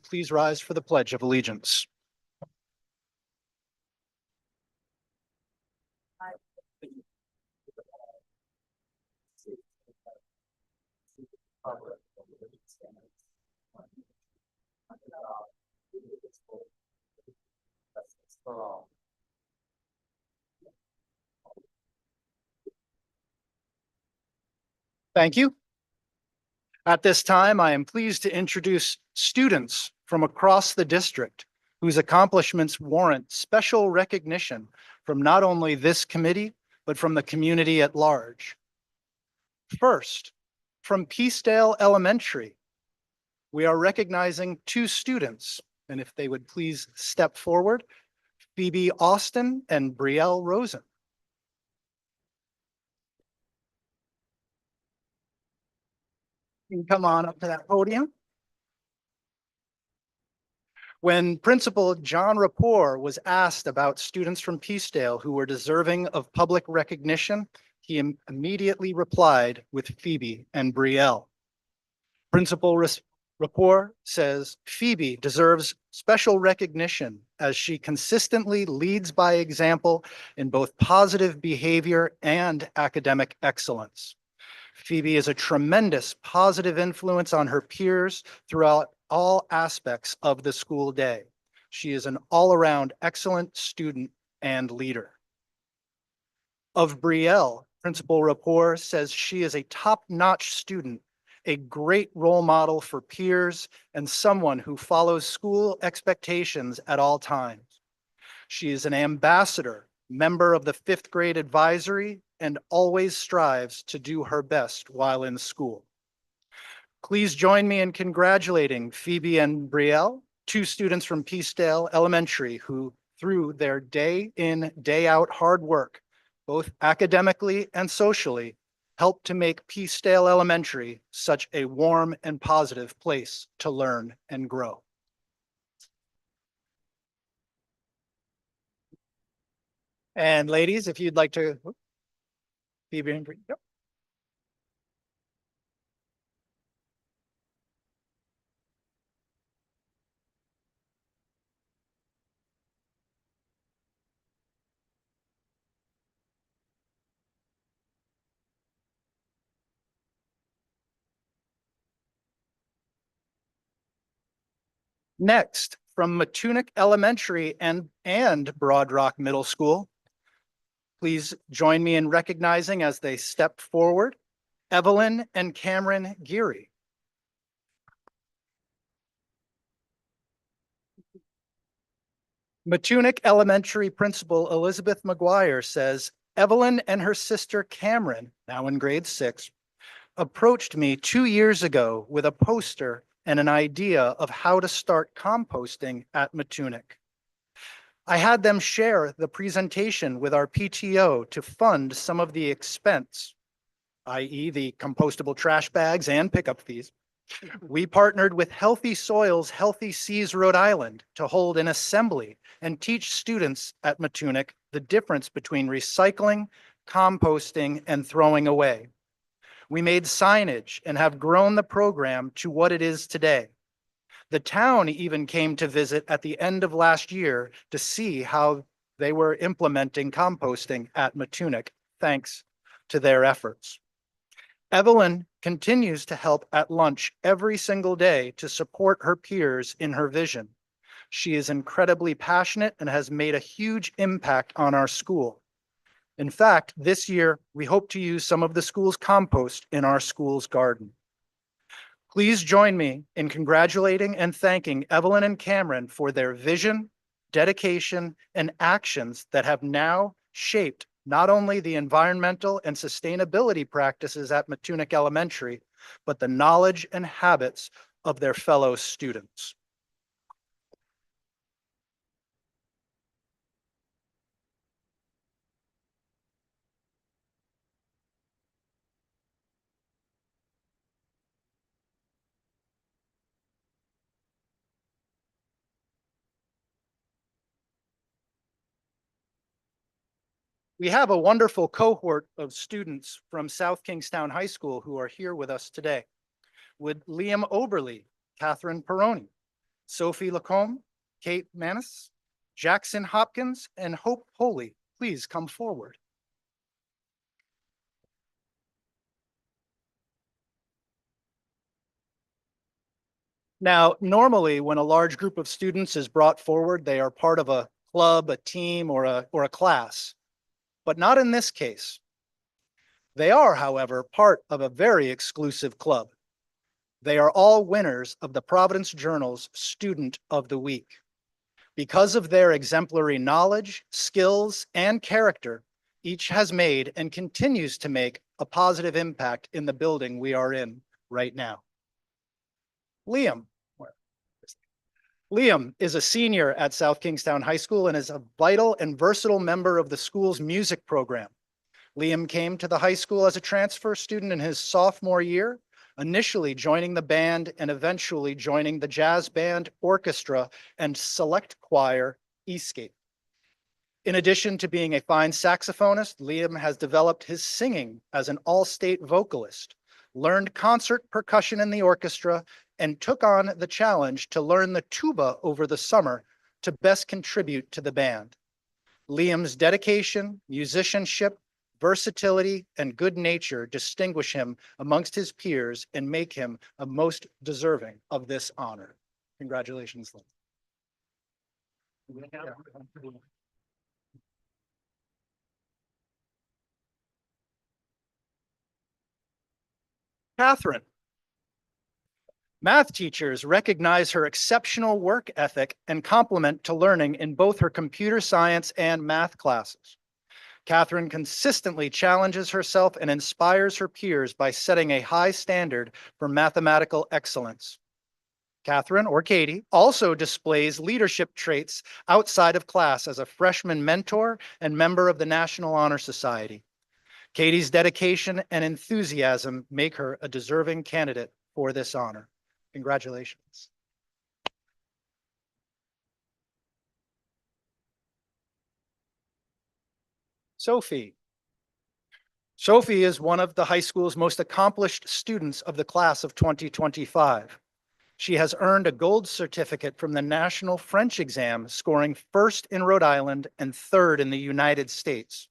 please rise for the Pledge of Allegiance? Thank you. At this time, I am pleased to introduce students from across the district whose accomplishments warrant special recognition from not only this committee, but from the community at large. First, from Peacedale Elementary, we are recognizing two students, and if they would please step forward, Phoebe Austin and Brielle Rosen. You can come on up to that podium. When Principal John Rapport was asked about students from Peacedale who were deserving of public recognition, he immediately replied with Phoebe and Brielle. Principal Rapport says Phoebe deserves special recognition as she consistently leads by example in both positive behavior and academic excellence. Phoebe is a tremendous positive influence on her peers throughout all aspects of the school day. She is an all-around excellent student and leader. Of Brielle, Principal Rapport says she is a top-notch student, a great role model for peers, and someone who follows school expectations at all times. She is an ambassador, member of the 5th grade advisory, and always strives to do her best while in school. Please join me in congratulating Phoebe and Brielle, two students from Peacedale Elementary who, through their day in, day out hard work, both academically and socially, helped to make Peacedale Elementary such a warm and positive place to learn and grow. And ladies, if you'd like to, Phoebe and Brielle. Yep. Next, from Matunic Elementary and Broad Rock Middle School, please join me in recognizing as they step forward, Evelyn and Cameron Geary. Matunic Elementary Principal Elizabeth McGuire says, Evelyn and her sister Cameron, now in grade 6, approached me 2 years ago with a poster and an idea of how to start composting at Matunic. I had them share the presentation with our PTO to fund some of the expense, i.e. the compostable trash bags and pickup fees. We partnered with Healthy Soils, Healthy Seas, Rhode Island to hold an assembly and teach students at Matunic the difference between recycling, composting, and throwing away. We made signage and have grown the program to what it is today. The town even came to visit at the end of last year to see how they were implementing composting at Matunic, thanks to their efforts. Evelyn continues to help at lunch every single day to support her peers in her vision. She is incredibly passionate and has made a huge impact on our school. In fact, this year, we hope to use some of the school's compost in our school's garden. Please join me in congratulating and thanking Evelyn and Cameron for their vision, dedication, and actions that have now shaped not only the environmental and sustainability practices at Matunic Elementary, but the knowledge and habits of their fellow students. We have a wonderful cohort of students from South Kingstown High School who are here with us today. With Liam Oberly, Catherine Peroni, Sophie Lacombe, Kate Manis, Jackson Hopkins, and Hope Holy, please come forward. Now, normally when a large group of students is brought forward, they are part of a club, a team, or a class, but not in this case. They are, however, part of a very exclusive club. They are all winners of the Providence Journal's Student of the Week. Because of their exemplary knowledge, skills, and character, each has made and continues to make a positive impact in the building we are in right now. Liam. Liam is a senior at South Kingstown High School and is a vital and versatile member of the school's music program. Liam came to the high school as a transfer student in his sophomore year, initially joining the band and eventually joining the jazz band, orchestra, and select choir, Escape. In addition to being a fine saxophonist, Liam has developed his singing as an all-state vocalist, learned concert percussion in the orchestra, and took on the challenge to learn the tuba over the summer to best contribute to the band. Liam's dedication, musicianship, versatility, and good nature distinguish him amongst his peers and make him a most deserving of this honor. Congratulations, Liam. Catherine. Math teachers recognize her exceptional work ethic and complement to learning in both her computer science and math classes. Catherine consistently challenges herself and inspires her peers by setting a high standard for mathematical excellence. Catherine, or Katie, also displays leadership traits outside of class as a freshman mentor and member of the National Honor Society. Katie's dedication and enthusiasm make her a deserving candidate for this honor. Congratulations. Sophie. Sophie is one of the high school's most accomplished students of the class of 2025. She has earned a gold certificate from the National French exam, scoring first in Rhode Island and third in the United States.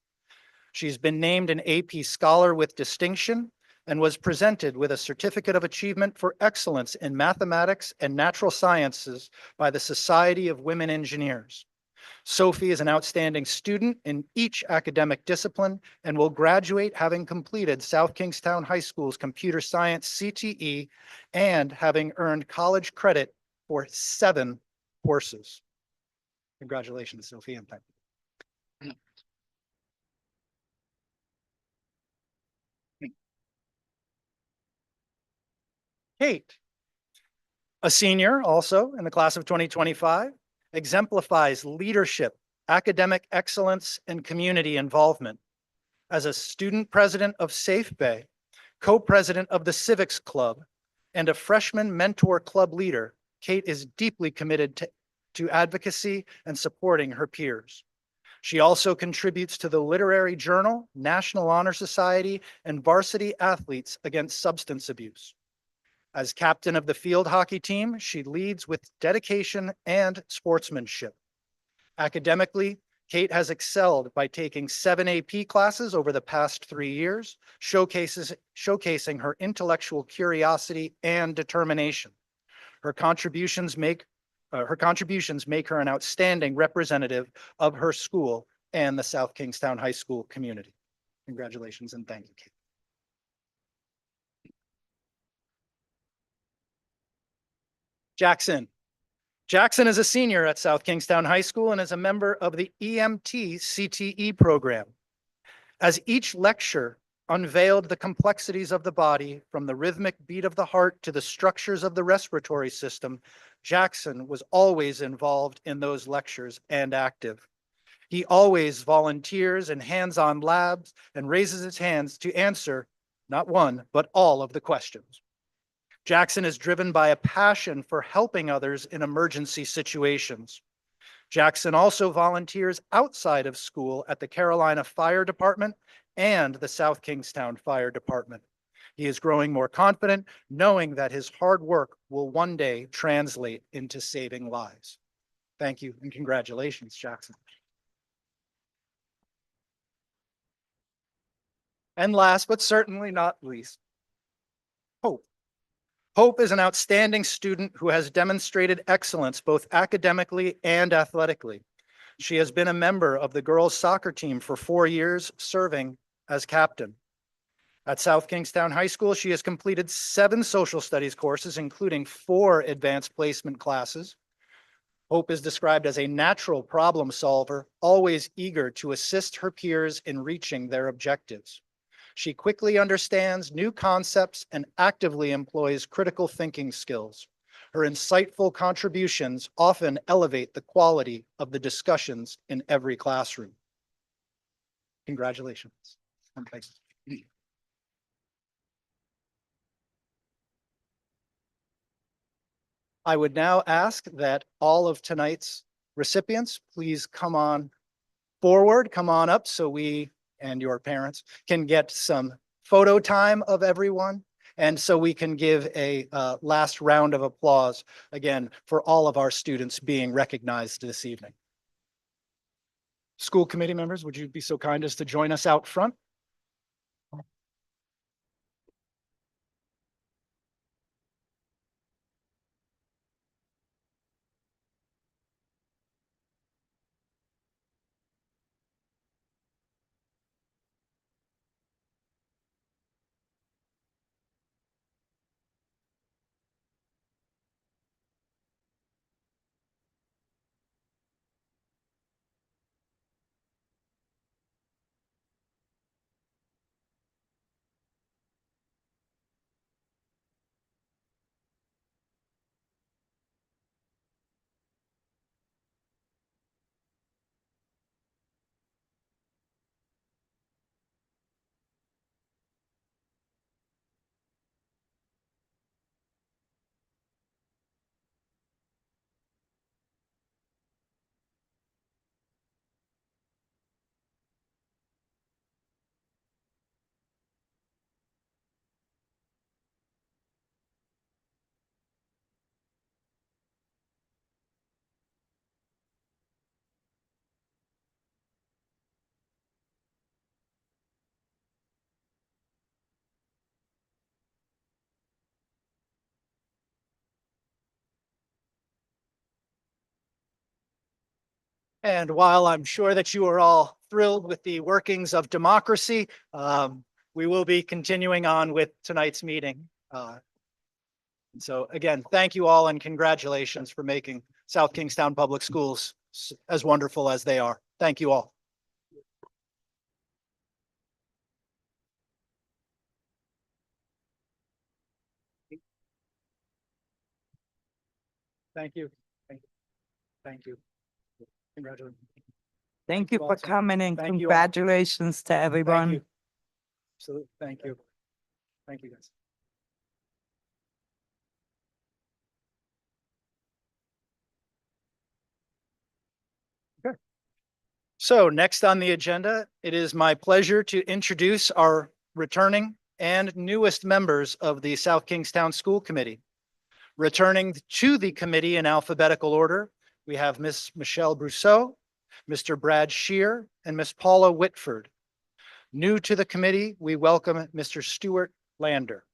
She's been named an AP Scholar with Distinction and was presented with a Certificate of Achievement for Excellence in Mathematics and Natural Sciences by the Society of Women Engineers. Sophie is an outstanding student in each academic discipline and will graduate having completed South Kingstown High School's Computer Science CTE and having earned college credit for 7 courses. Congratulations, Sophie, and thank you. Kate, a senior also in the class of 2025, exemplifies leadership, academic excellence, and community involvement. As a student president of Safe Bay, co-president of the Civics Club, and a freshman mentor club leader, Kate is deeply committed to advocacy and supporting her peers. She also contributes to the Literary Journal, National Honor Society, and Varsity Athletes Against Substance Abuse. As captain of the field hockey team, she leads with dedication and sportsmanship. Academically, Kate has excelled by taking 7 AP classes over the past 3 years, showcasing her intellectual curiosity and determination. Her contributions make her an outstanding representative of her school and the South Kingstown High School community. Congratulations and thank you, Kate. Jackson. Jackson is a senior at South Kingstown High School and is a member of the EMT CTE program. As each lecture unveiled the complexities of the body, from the rhythmic beat of the heart to the structures of the respiratory system, Jackson was always involved in those lectures and active. He always volunteers in hands-on labs and raises his hands to answer not one, but all of the questions. Jackson is driven by a passion for helping others in emergency situations. Jackson also volunteers outside of school at the Carolina Fire Department and the South Kingstown Fire Department. He is growing more confident, knowing that his hard work will one day translate into saving lives. Thank you and congratulations, Jackson. And last but certainly not least, Hope. Hope is an outstanding student who has demonstrated excellence both academically and athletically. She has been a member of the girls' soccer team for 4 years, serving as captain. At South Kingstown High School, she has completed 7 social studies courses, including 4 advanced placement classes. Hope is described as a natural problem solver, always eager to assist her peers in reaching their objectives. She quickly understands new concepts and actively employs critical thinking skills. Her insightful contributions often elevate the quality of the discussions in every classroom. Congratulations. And thanks. I would now ask that all of tonight's recipients please come on forward, come on up so we and your parents can get some photo time of everyone. And so we can give a last round of applause again for all of our students being recognized this evening. School committee members, would you be so kind as to join us out front? And while I'm sure that you are all thrilled with the workings of democracy, we will be continuing on with tonight's meeting. So again, thank you all and congratulations for making South Kingstown Public Schools as wonderful as they are. Thank you all. Thank you. Thank you. Thank you. Congratulations. Thank you for Awesome. coming and Thank you all. congratulations to Thank everyone. you. Absolutely. Thank you. Thank you, guys. Okay. So next on the agenda, it is my pleasure to introduce our returning and newest members of the South Kingstown School Committee. Returning to the committee in alphabetical order, we have Ms. Michelle Brousseau, Mr. Brad Shear, and Ms. Paula Whitford. New to the committee, we welcome Mr. Stuart Lander.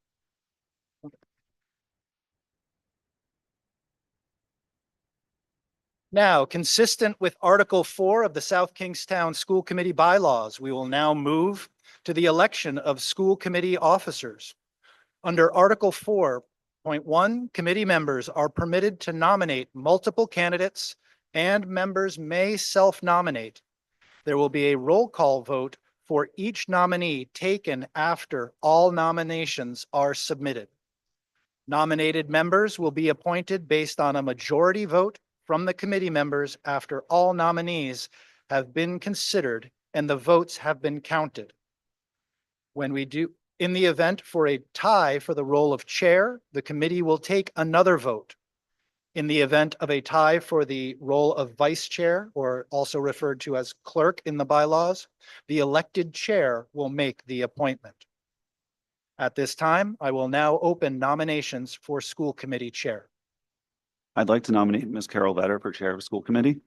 Now, consistent with Article 4 of the South Kingstown School Committee bylaws, we will now move to the election of school committee officers. Under Article 4.1, committee members are permitted to nominate multiple candidates and members may self-nominate. There will be a roll call vote for each nominee taken after all nominations are submitted. Nominated members will be appointed based on a majority vote from the committee members after all nominees have been considered and the votes have been counted. In the event for a tie for the role of chair, the committee will take another vote. In the event of a tie for the role of vice chair, or also referred to as clerk in the bylaws, the elected chair will make the appointment. At this time, I will now open nominations for school committee chair. I'd like to nominate Ms. Carol Vetter for Chair of the School Committee.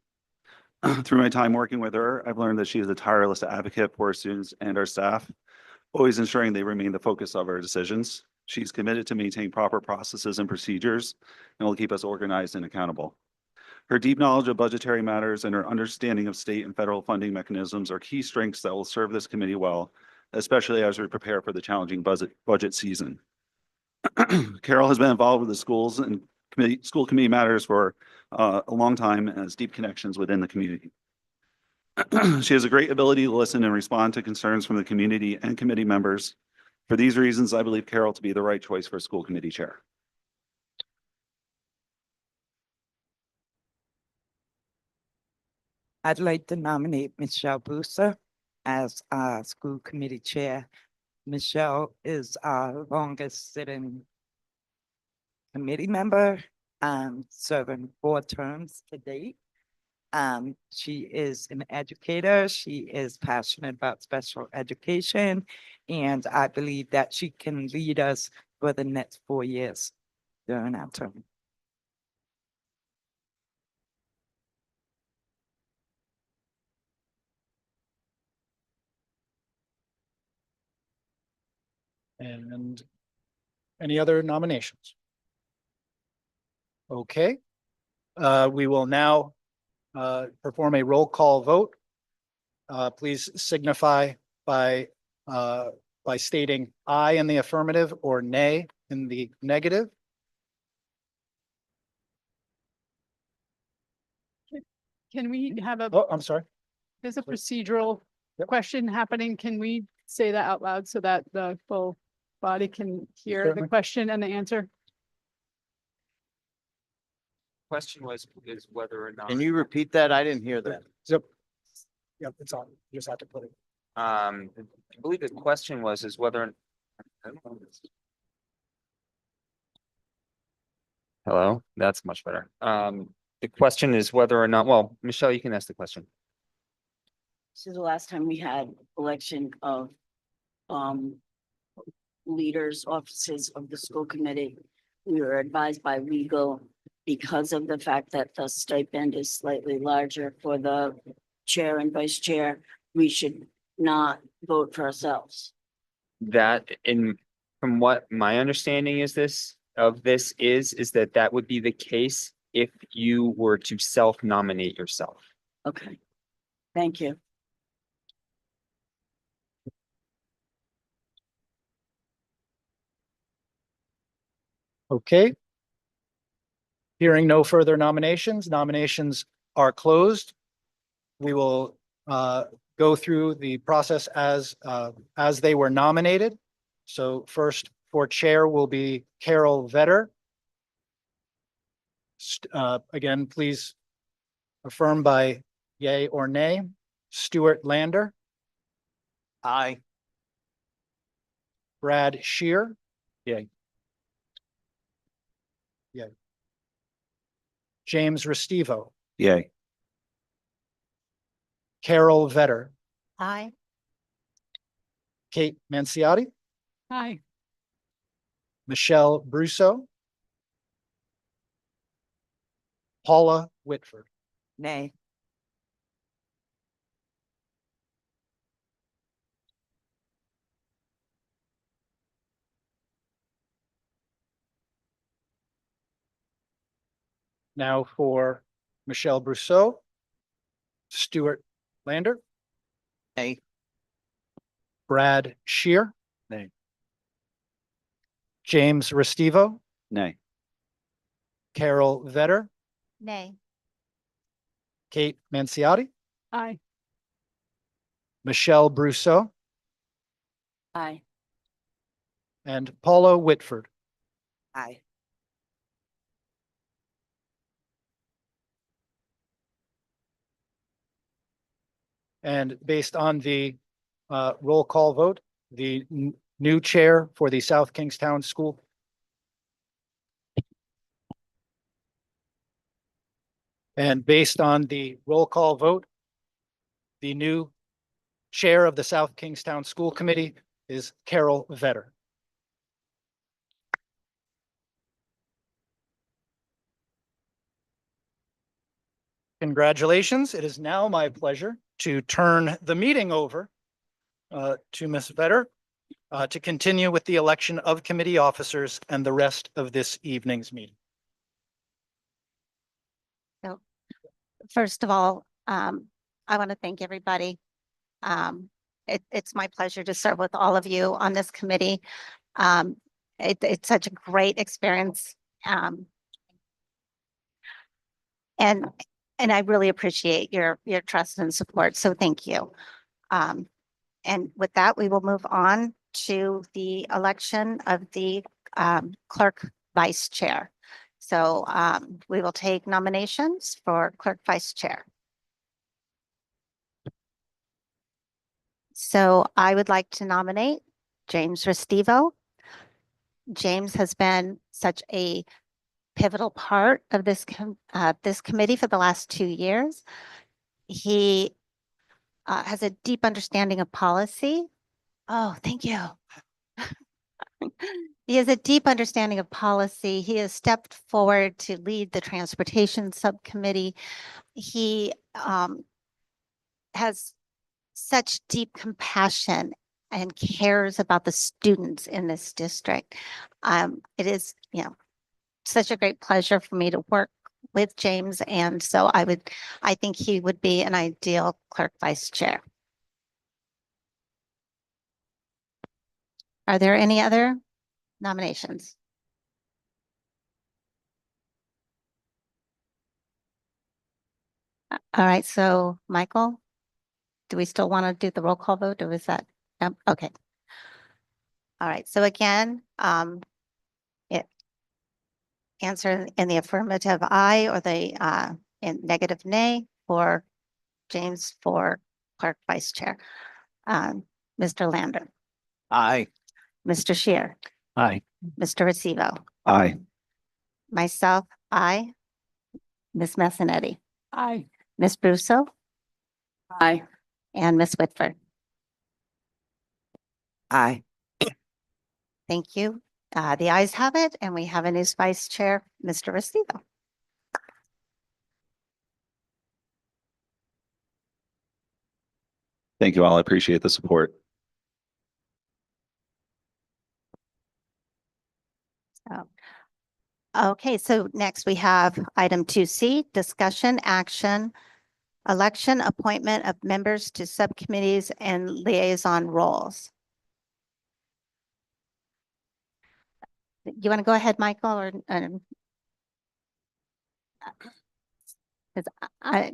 Through my time working with her, I've learned that she is a tireless advocate for our students and our staff, always ensuring they remain the focus of our decisions. She's committed to maintain proper processes and procedures and will keep us organized and accountable. Her deep knowledge of budgetary matters and her understanding of state and federal funding mechanisms are key strengths that will serve this committee well, especially as we prepare for the challenging budget season. Carol has been involved with the schools and school committee matters for a long time and has deep connections within the community. She has a great ability to listen and respond to concerns from the community and committee members. For these reasons, I believe Carol to be the right choice for school committee chair. I'd like to nominate Michelle Brewster as school committee chair. Michelle is our longest sitting committee member, serving 4 terms to date. She is an educator. She is passionate about special education, and I believe that she can lead us for the next 4 years during our term. And any other nominations? Okay, we will now perform a roll call vote. Please signify by stating aye in the affirmative or nay in the negative. Can we have a, Oh, I'm sorry. there's a please. procedural Yep. question happening. Can we say that out loud so that the full body can hear the Certainly. question and the answer? Question was, is whether or not, Can you repeat that? I didn't hear that. Yep. Yep, it's on. You just have to put it. I believe the question was, is whether. Hello, that's much better. The question is whether or not, well, Michelle, you can ask the question. This is the last time we had election of leaders, offices of the school committee. We were advised by legal, because of the fact that the stipend is slightly larger for the chair and vice chair, we should not vote for ourselves. That from what my understanding is is that that would be the case if you were to self-nominate yourself. Okay, thank you. Okay. Hearing no further nominations, nominations are closed. We will go through the process as they were nominated. So first for chair will be Carol Vetter. Again, please affirm by yay or nay. Stuart Lander, Aye. Brad Shear. Yay. Yay. James Restivo, Yay. Carol Vetter, Aye. Kate Manciotti, Hi, Michelle Brusso, Paula Whitford. Nay. Now for Michelle Brousseau, Stuart Lander, Nay. Brad Shear. Nay. James Restivo, Nay. Carol Vetter, Nay. Kate Manciotti, hi, Michelle Brousseau, Aye. and Paula Whitford. Aye. And based on the roll call vote, the new chair for the South Kingstown School. And based on the roll call vote, the new chair of the South Kingstown School Committee is Carol Vetter. Congratulations. It is now my pleasure to turn the meeting over to Ms. Vetter to continue with the election of committee officers and the rest of this evening's meeting. First of all, I want to thank everybody. It's my pleasure to serve with all of you on this committee. It's such a great experience. And I really appreciate your trust and support. So thank you. And with that, we will move on to the election of the clerk vice chair. So we will take nominations for clerk vice chair. So I would like to nominate James Restivo. James has been such a pivotal part of this committee for the last 2 years. He has a deep understanding of policy. Oh, thank you. He has a deep understanding of policy. He has stepped forward to lead the transportation subcommittee. He has such deep compassion and cares about the students in this district. It is, such a great pleasure for me to work with James. And so I think he would be an ideal clerk vice chair. Are there any other nominations? All right, so Michael, do we still want to do the roll call vote or is that, okay. All right, so again, answer in the affirmative aye or the in negative nay for James for clerk vice chair. Mr. Lander, Aye. Mr. Shear, Aye. Mr. Recibo, Aye. myself, aye. Ms. Messinetti, Aye. Ms. Brusso, Aye. and Ms. Whitford. Aye. Thank you. The ayes have it, and we have a new vice chair, Mr. Restivo. Thank you all. I appreciate the support. Okay, so next we have item 2C, discussion action, election appointment of members to subcommittees and liaison roles. You want to go ahead, Michael, or? 'Cause I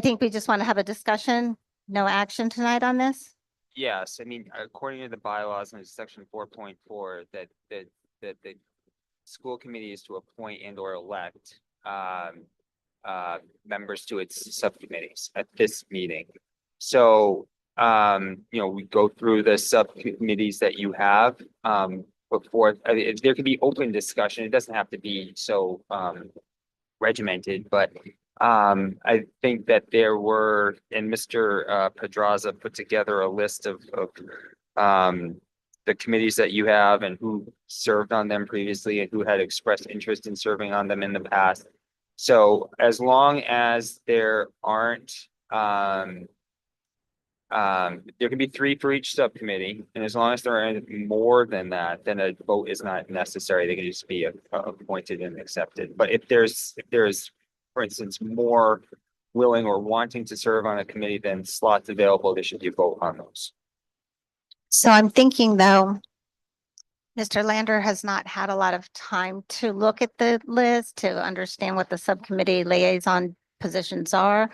think we just want to have a discussion, no action tonight on this? Yes, I mean, according to the bylaws in section 4.4, that the school committee is to appoint and or elect members to its subcommittees at this meeting. So, we go through the subcommittees that you have, before, there can be open discussion. It doesn't have to be so regimented, but I think that there were, and Mr. Pedraza put together a list of the committees that you have and who served on them previously and who had expressed interest in serving on them in the past. So as long as there aren't, there can be 3 for each subcommittee, and as long as there are more than that, then a vote is not necessary. They can just be appointed and accepted. But if there's, for instance, more willing or wanting to serve on a committee than slots available, there should be a vote on those. So I'm thinking though, Mr. Lander has not had a lot of time to look at the list, to understand what the subcommittee liaison positions are.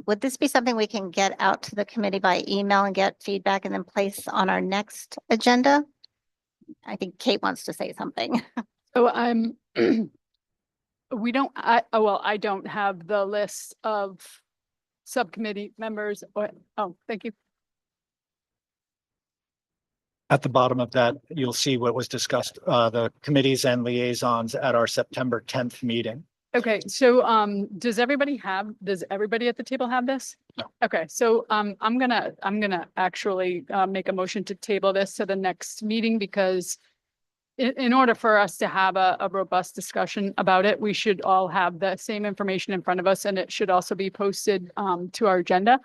Would this be something we can get out to the committee by email and get feedback and then place on our next agenda? I think Kate wants to say something. So I don't have the list of subcommittee members or, oh, thank you. At the bottom of that, you'll see what was discussed, the committees and liaisons at our September 10th meeting. Okay, so does everybody at the table have this? No. Okay, so I'm gonna actually make a motion to table this to the next meeting because in order for us to have a robust discussion about it, we should all have the same information in front of us, and it should also be posted to our agenda.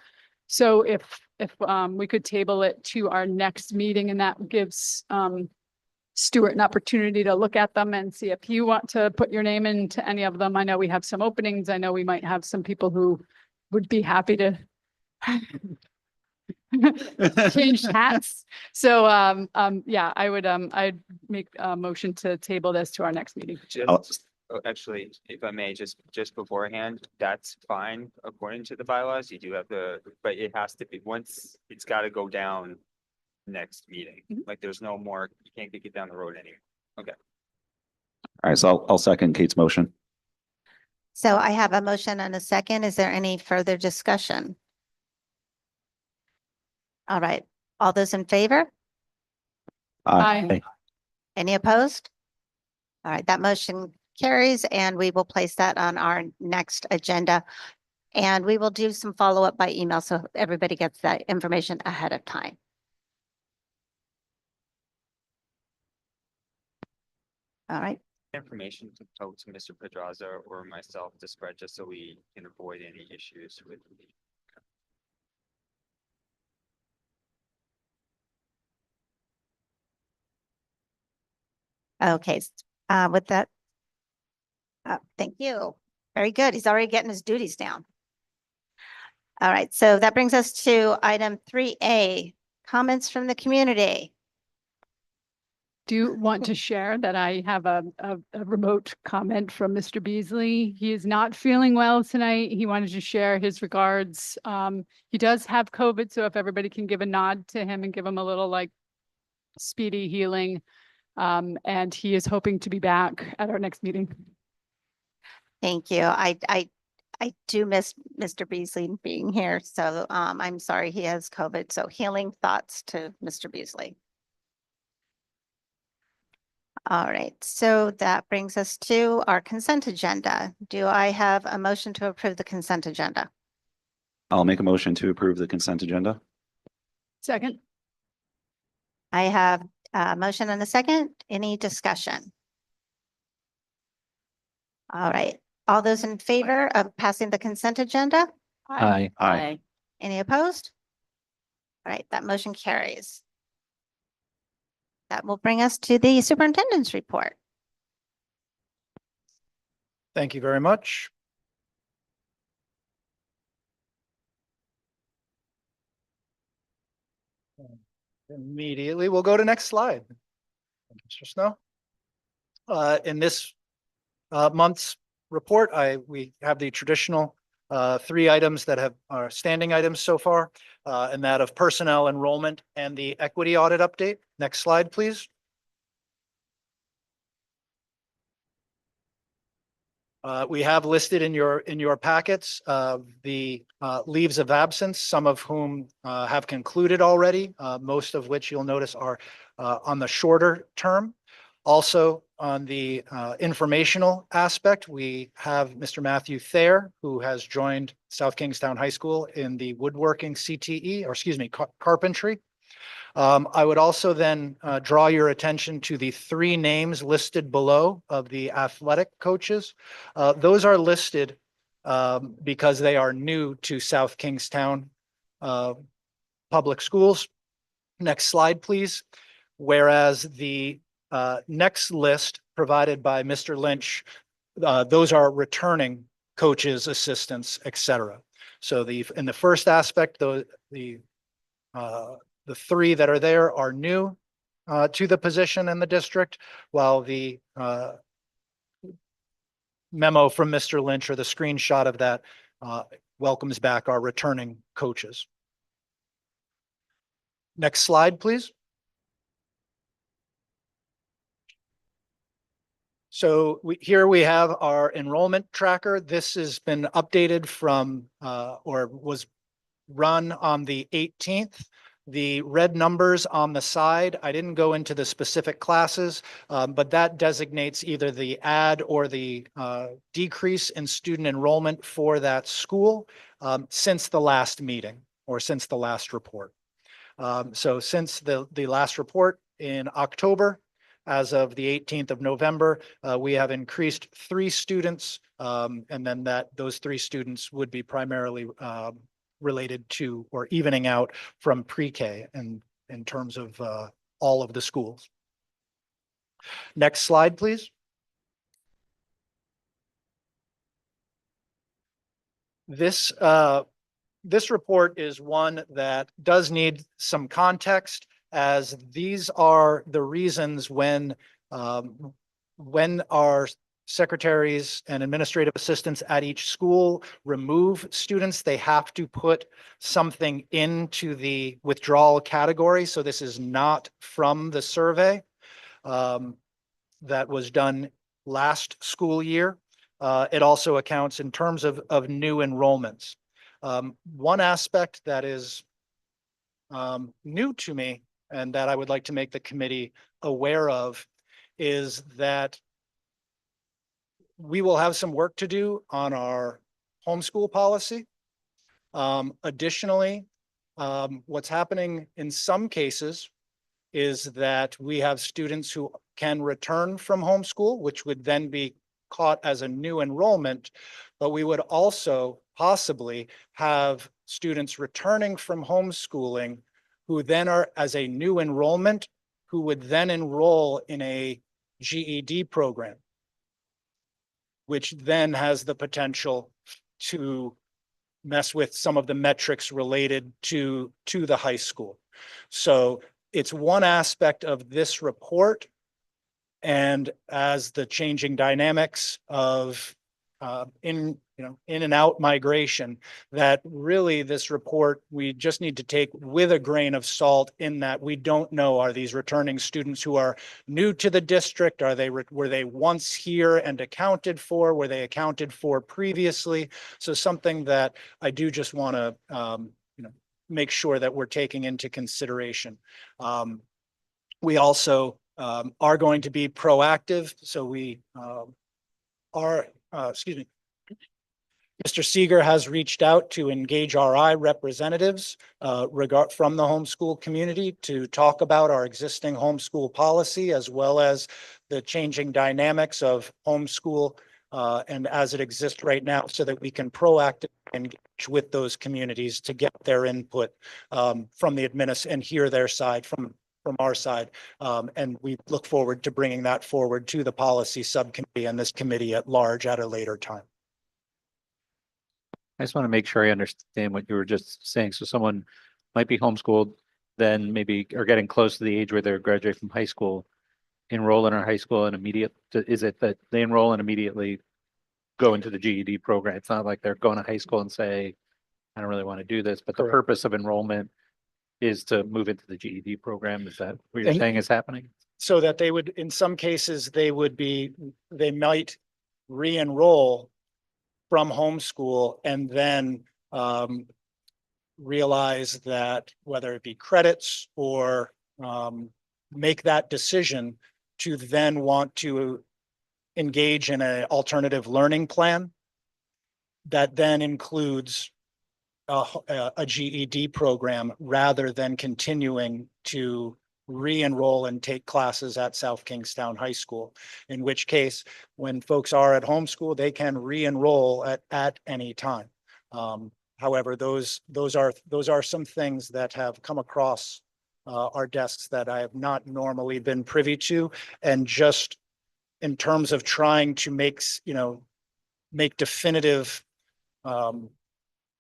So if we could table it to our next meeting, and that gives Stuart an opportunity to look at them and see if you want to put your name into any of them. I know we have some openings. I know we might have some people who would be happy to change hats. So, yeah, I'd make a motion to table this to our next meeting. Just, actually, if I may, just beforehand, that's fine according to the bylaws. You do have but it has to be, once it's got to go down next meeting. Mhm. Like there's no more, you can't kick it down the road anymore. All right, so I'll second Kate's motion. So I have a motion and a second. Is there any further discussion? All right, all those in favor? Aye. Any opposed? All right, that motion carries and we will place that on our next agenda. And we will do some follow-up by email so everybody gets that information ahead of time. All right, Information to go to Mr. Pedraza or myself to spread, just so we can avoid any issues with. okay, with that. Thank you. Very good. He's already getting his duties down. All right, so that brings us to item 3A, comments from the community. Do you want to share that I have a remote comment from Mr. Beasley? He is not feeling well tonight. He wanted to share his regards. He does have COVID, so if everybody can give a nod to him and give him a little like speedy healing. And he is hoping to be back at our next meeting. Thank you. I do miss Mr. Beasley being here, so I'm sorry he has COVID. So healing thoughts to Mr. Beasley. All right, so that brings us to our consent agenda. Do I have a motion to approve the consent agenda? I'll make a motion to approve the consent agenda. Second, I have a motion and a second. Any discussion? All right, all those in favor of passing the consent agenda? Aye. Aye. Any opposed? All right, that motion carries. That will bring us to the superintendent's report. Thank you very much. Immediately, we'll go to next slide. Mr. Snow. In this month's report, we have the traditional 3 items that are standing items so far, and that of personnel enrollment and the equity audit update. Next slide, please. We have listed in your packets the leaves of absence, some of whom have concluded already, most of which you'll notice are on the shorter term. Also, on the informational aspect, we have Mr. Matthew Thayer, who has joined South Kingstown High School in the woodworking CTE, or excuse me, carpentry. I would also then draw your attention to the 3 names listed below of the athletic coaches. Those are listed because they are new to South Kingstown Public Schools. Next slide, please. Whereas the next list provided by Mr. Lynch, those are returning coaches, assistants, etc. So in the first aspect, the 3 that are there are new to the position in the district, while the memo from Mr. Lynch, or the screenshot of that, welcomes back our returning coaches. Next slide, please. So here we have our enrollment tracker. This has been updated from or was run on the 18th. The red numbers on the side, I didn't go into the specific classes, but that designates either the add or the decrease in student enrollment for that school since the last meeting, or since the last report. So since the last report in October, as of the 18th of November, we have increased 3 students, and then those 3 students would be primarily related to or evening out from pre-K and in terms of all of the schools. Next slide, please. This report is one that does need some context, as these are the reasons when our secretaries and administrative assistants at each school remove students, they have to put something into the withdrawal category. So this is not from the survey that was done last school year. It also accounts in terms of new enrollments. One aspect that is new to me and that I would like to make the committee aware of is that we will have some work to do on our homeschool policy. Additionally, what's happening in some cases is that we have students who can return from homeschool, which would then be caught as a new enrollment, but we would also possibly have students returning from homeschooling who then are as a new enrollment, who would then enroll in a GED program, which then has the potential to mess with some of the metrics related to the high school. So it's one aspect of this report. And as the changing dynamics of in and out migration, that really this report, we just need to take with a grain of salt, in that we don't know, are these returning students who are new to the district? Were they once here and accounted for? Were they accounted for previously? So something that I do just want to make sure that we're taking into consideration. We also are going to be proactive. So we Mr. Seeger has reached out to engage RI representatives from the homeschool community to talk about our existing homeschool policy, as well as the changing dynamics of homeschool and as it exists right now, so that we can proactively engage with those communities to get their input from the and hear their side from our side. And we look forward to bringing that forward to the policy subcommittee and this committee at large at a later time. I just want to make sure I understand what you were just saying. So someone might be homeschooled, then maybe are getting close to the age where they're graduating from high school, enroll in our high school, and is it that they enroll and immediately go into the GED program? It's not like they're going to high school and say, I don't really want to do this, but the Correct. purpose of enrollment is to move into the GED program. Is that what you're saying is happening? So that they would, in some cases, they might re-enroll from homeschool and then realize that whether it be credits or make that decision to then want to engage in an alternative learning plan that then includes a GED program, rather than continuing to re-enroll and take classes at South Kingstown High School, in which case, when folks are at homeschool, they can re-enroll at any time. However, those are some things that have come across our desks that I have not normally been privy to, and just in terms of trying to make definitive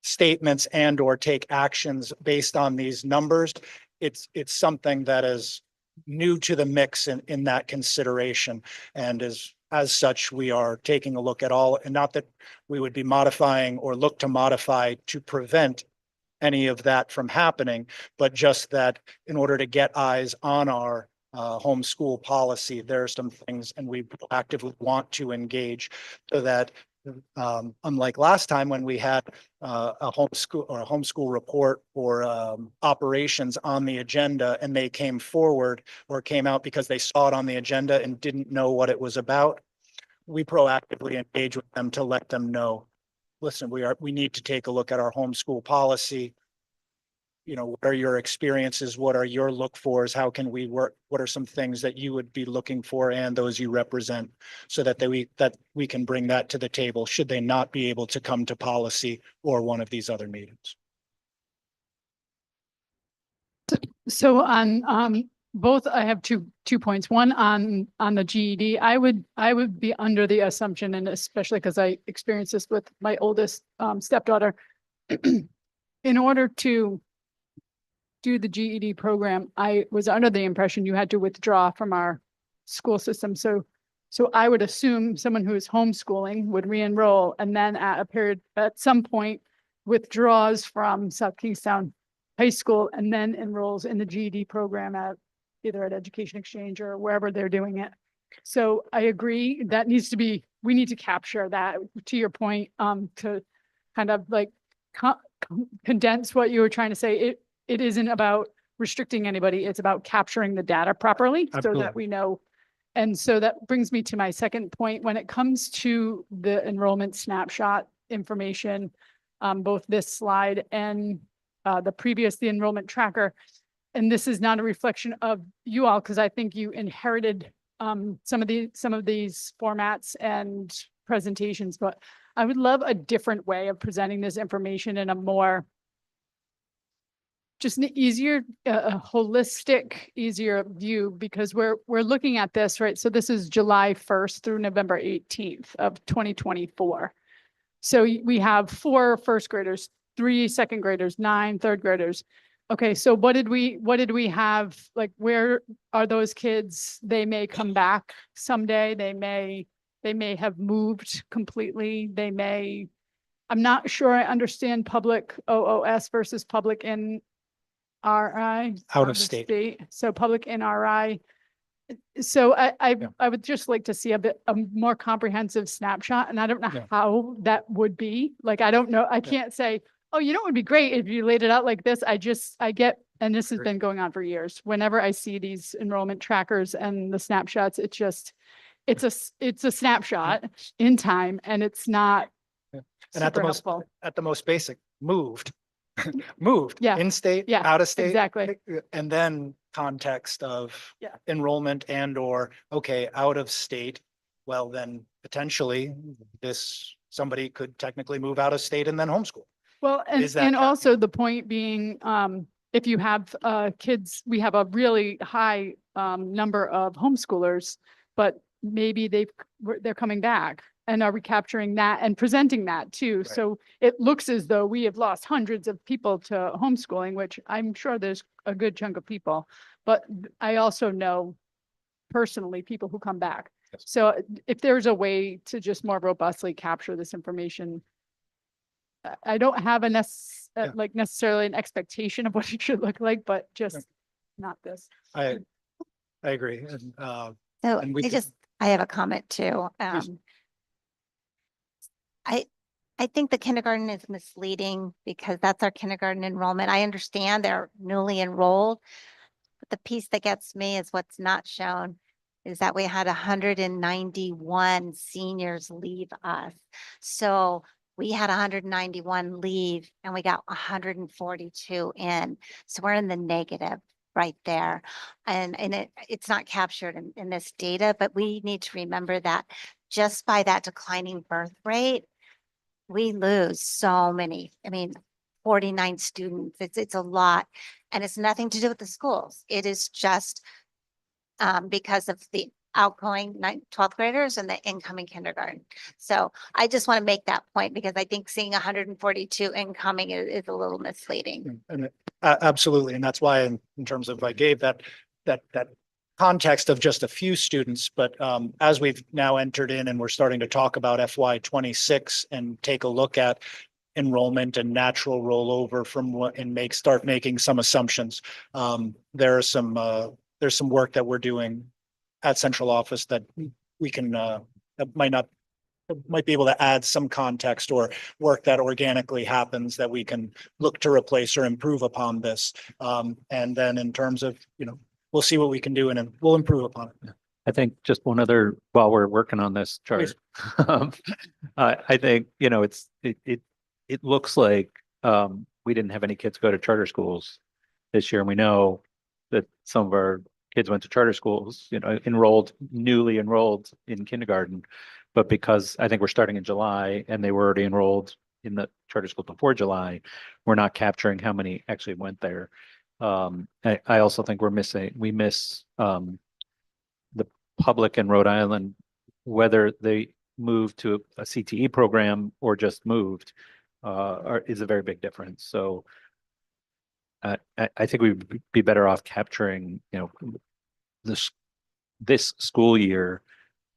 statements and or take actions based on these numbers, it's something that is new to the mix in that consideration. And as such, we are taking a look at all, and not that we would be modifying or look to modify to prevent any of that from happening, but just that in order to get eyes on our homeschool policy, there are some things, and we actively want to engage so that unlike last time when we had a homeschool report or operations on the agenda, and they came forward or came out because they saw it on the agenda and didn't know what it was about, we proactively engage with them to let them know, listen, we need to take a look at our homeschool policy. what are your experiences? What are your look fors? How can we work? What are some things that you would be looking for and those you represent so that we can bring that to the table should they not be able to come to policy or one of these other meetings? So on, both, I have two points. One on the GED, I would be under the assumption, and especially because I experienced this with my oldest, stepdaughter. In order to do the GED program, I was under the impression you had to withdraw from our school system. So I would assume someone who is homeschooling would re-enroll and then at some point withdraws from South Kingstown High School and then enrolls in the GED program either at Education Exchange or wherever they're doing it. So I agree that we need to capture that, to your point, to kind of like condense what you were trying to say. It isn't about restricting anybody. It's about capturing the data properly so Absolutely. that we know. And so that brings me to my second point. When it comes to the enrollment snapshot information, both this slide and the enrollment tracker, and this is not a reflection of you all, because I think you inherited some of these formats and presentations, but I would love a different way of presenting this information in a more just an easier, a holistic, easier view, because we're looking at this, right? So this is July 1st through November 18th of 2024. So we have 4 first graders, 3 second graders, 9 third graders. Okay, so what did we have? Like, where are those kids? They may come back someday. They may have moved completely. I'm not sure I understand public OOS versus public NRI. Out of state. So public NRI. So I would just like to see a more comprehensive snapshot, and I don't know Yeah. how that would be. Like, I don't know. I can't say, oh, it would be great if you laid it out like this. I get, and this has been going on for years. Whenever I see these enrollment trackers and the snapshots, it's a snapshot in time, and it's not Yeah. And at the super most, helpful. at the most basic, moved, Yeah. in state, Yeah, out of state. exactly. And then context of Yeah. enrollment or, okay, out of state. Well, then potentially somebody could technically move out of state and then homeschool. Well, Is that and cap- also the point being, if you have kids, we have a really high number of homeschoolers, but maybe they're coming back, and are recapturing that and presenting that too. So it looks as though we have lost hundreds of people to homeschooling, which I'm sure there's a good chunk of people, but I also know personally people who come back. Yes. So if there's a way to just more robustly capture this information, I don't have necessarily an expectation of what it should look like, but just not this. I agree. And, So And we could- I have a comment too. Please. I think the kindergarten is misleading because that's our kindergarten enrollment. I understand they're newly enrolled. But the piece that gets me is what's not shown is that we had 191 seniors leave us. So we had 191 leave and we got 142 in. So we're in the negative right there. And it's not captured in this data, but we need to remember that just by that declining birth rate, we lose so many, 49 students. It's a lot. And it's nothing to do with the schools. It is just because of the outgoing 12th graders and the incoming kindergarten. So I just want to make that point because I think seeing 142 incoming is a little misleading. And absolutely. And that's why in terms of, I gave that context of just a few students, but as we've now entered in and we're starting to talk about FY 26 and take a look at enrollment and natural rollover from what and start making some assumptions. There's some work that we're doing at central office that we can that might be able to add some context or work that organically happens that we can look to replace or improve upon this. And then in terms of, we'll see what we can do and we'll improve upon it. I think just one other, while we're working on this chart. I think, it looks like we didn't have any kids go to charter schools this year. And we know that some of our kids went to charter schools, newly enrolled in kindergarten. But because I think we're starting in July and they were already enrolled in the charter school before July, we're not capturing how many actually went there. I also think we miss the public in Rhode Island, whether they moved to a CTE program or just moved, is a very big difference. So I think we'd be better off capturing, this school year,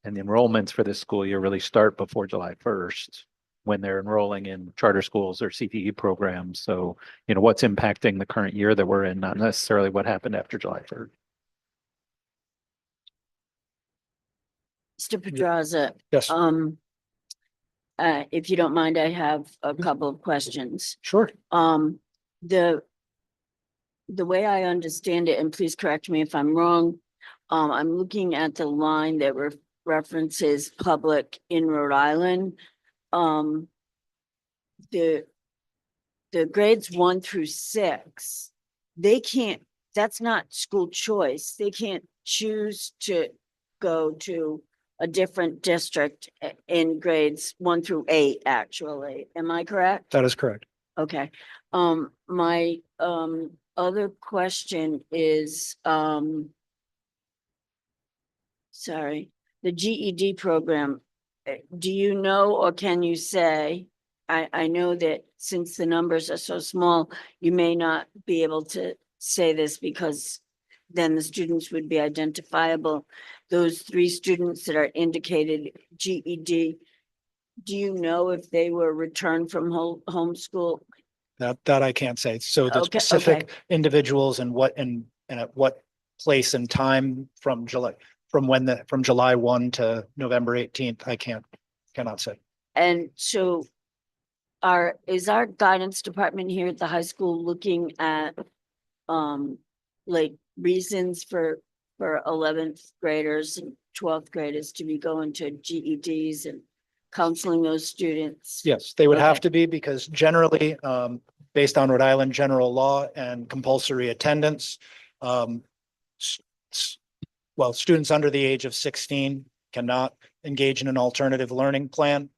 and the enrollments for this school year really start before July 1st when they're enrolling in charter schools or CTE programs. So, what's impacting the current year that we're in, not necessarily what happened after July 3rd. Mr. Pedraza, Yes, if you don't mind, I have a couple of questions. sure. The way I understand it, and please correct me if I'm wrong, I'm looking at the line that references public in Rhode Island. The grades 1 through 6, that's not school choice. They can't choose to go to a different district in grades 1 through 8, actually. Am I correct? That is correct. Okay. My other question is, sorry, the GED program. Do you know, or can you say, I know that since the numbers are so small, you may not be able to say this because then the students would be identifiable. Those 3 students that are indicated GED, do you know if they were returned from homeschool? That I can't say. So the Okay, specific okay. individuals and what, and at what place and time from July 1 to November 18th, I cannot say. And so is our guidance department here at the high school looking at like reasons for 11th graders and 12th graders to be going to GEDs and counseling those students? Yes, they would have Okay. to be, because generally, based on Rhode Island general law and compulsory attendance, students under the age of 16 cannot engage in an alternative learning plan.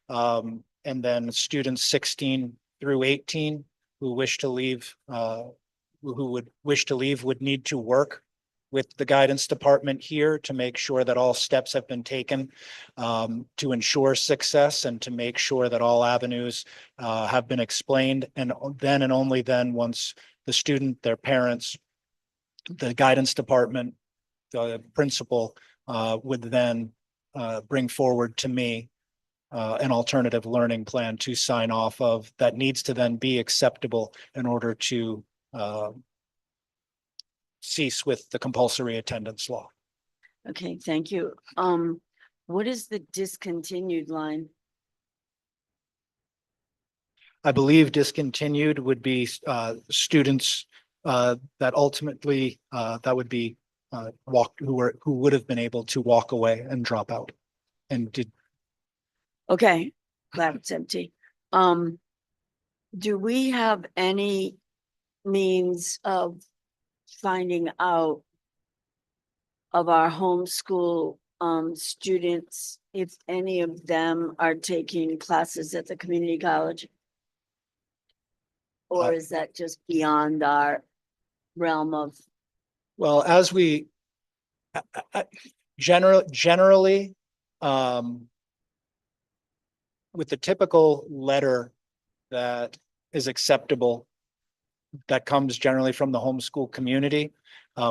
And then students 16 through 18 who wish to leave, would need to work with the guidance department here to make sure that all steps have been taken to ensure success and to make sure that all avenues have been explained. And then and only then, once the student, their parents, the guidance department, the principal would then bring forward to me an alternative learning plan to sign off of, that needs to then be acceptable in order to cease with the compulsory attendance law. Okay, thank you. What is the discontinued line? I believe discontinued would be students that ultimately that would be who would have been able to walk away and drop out and did. Okay, glad it's empty. Do we have any means of finding out of our homeschool students, if any of them are taking classes at the community college? Or is that just beyond our realm of? Well, as we generally, with the typical letter that is acceptable, that comes generally from the homeschool community,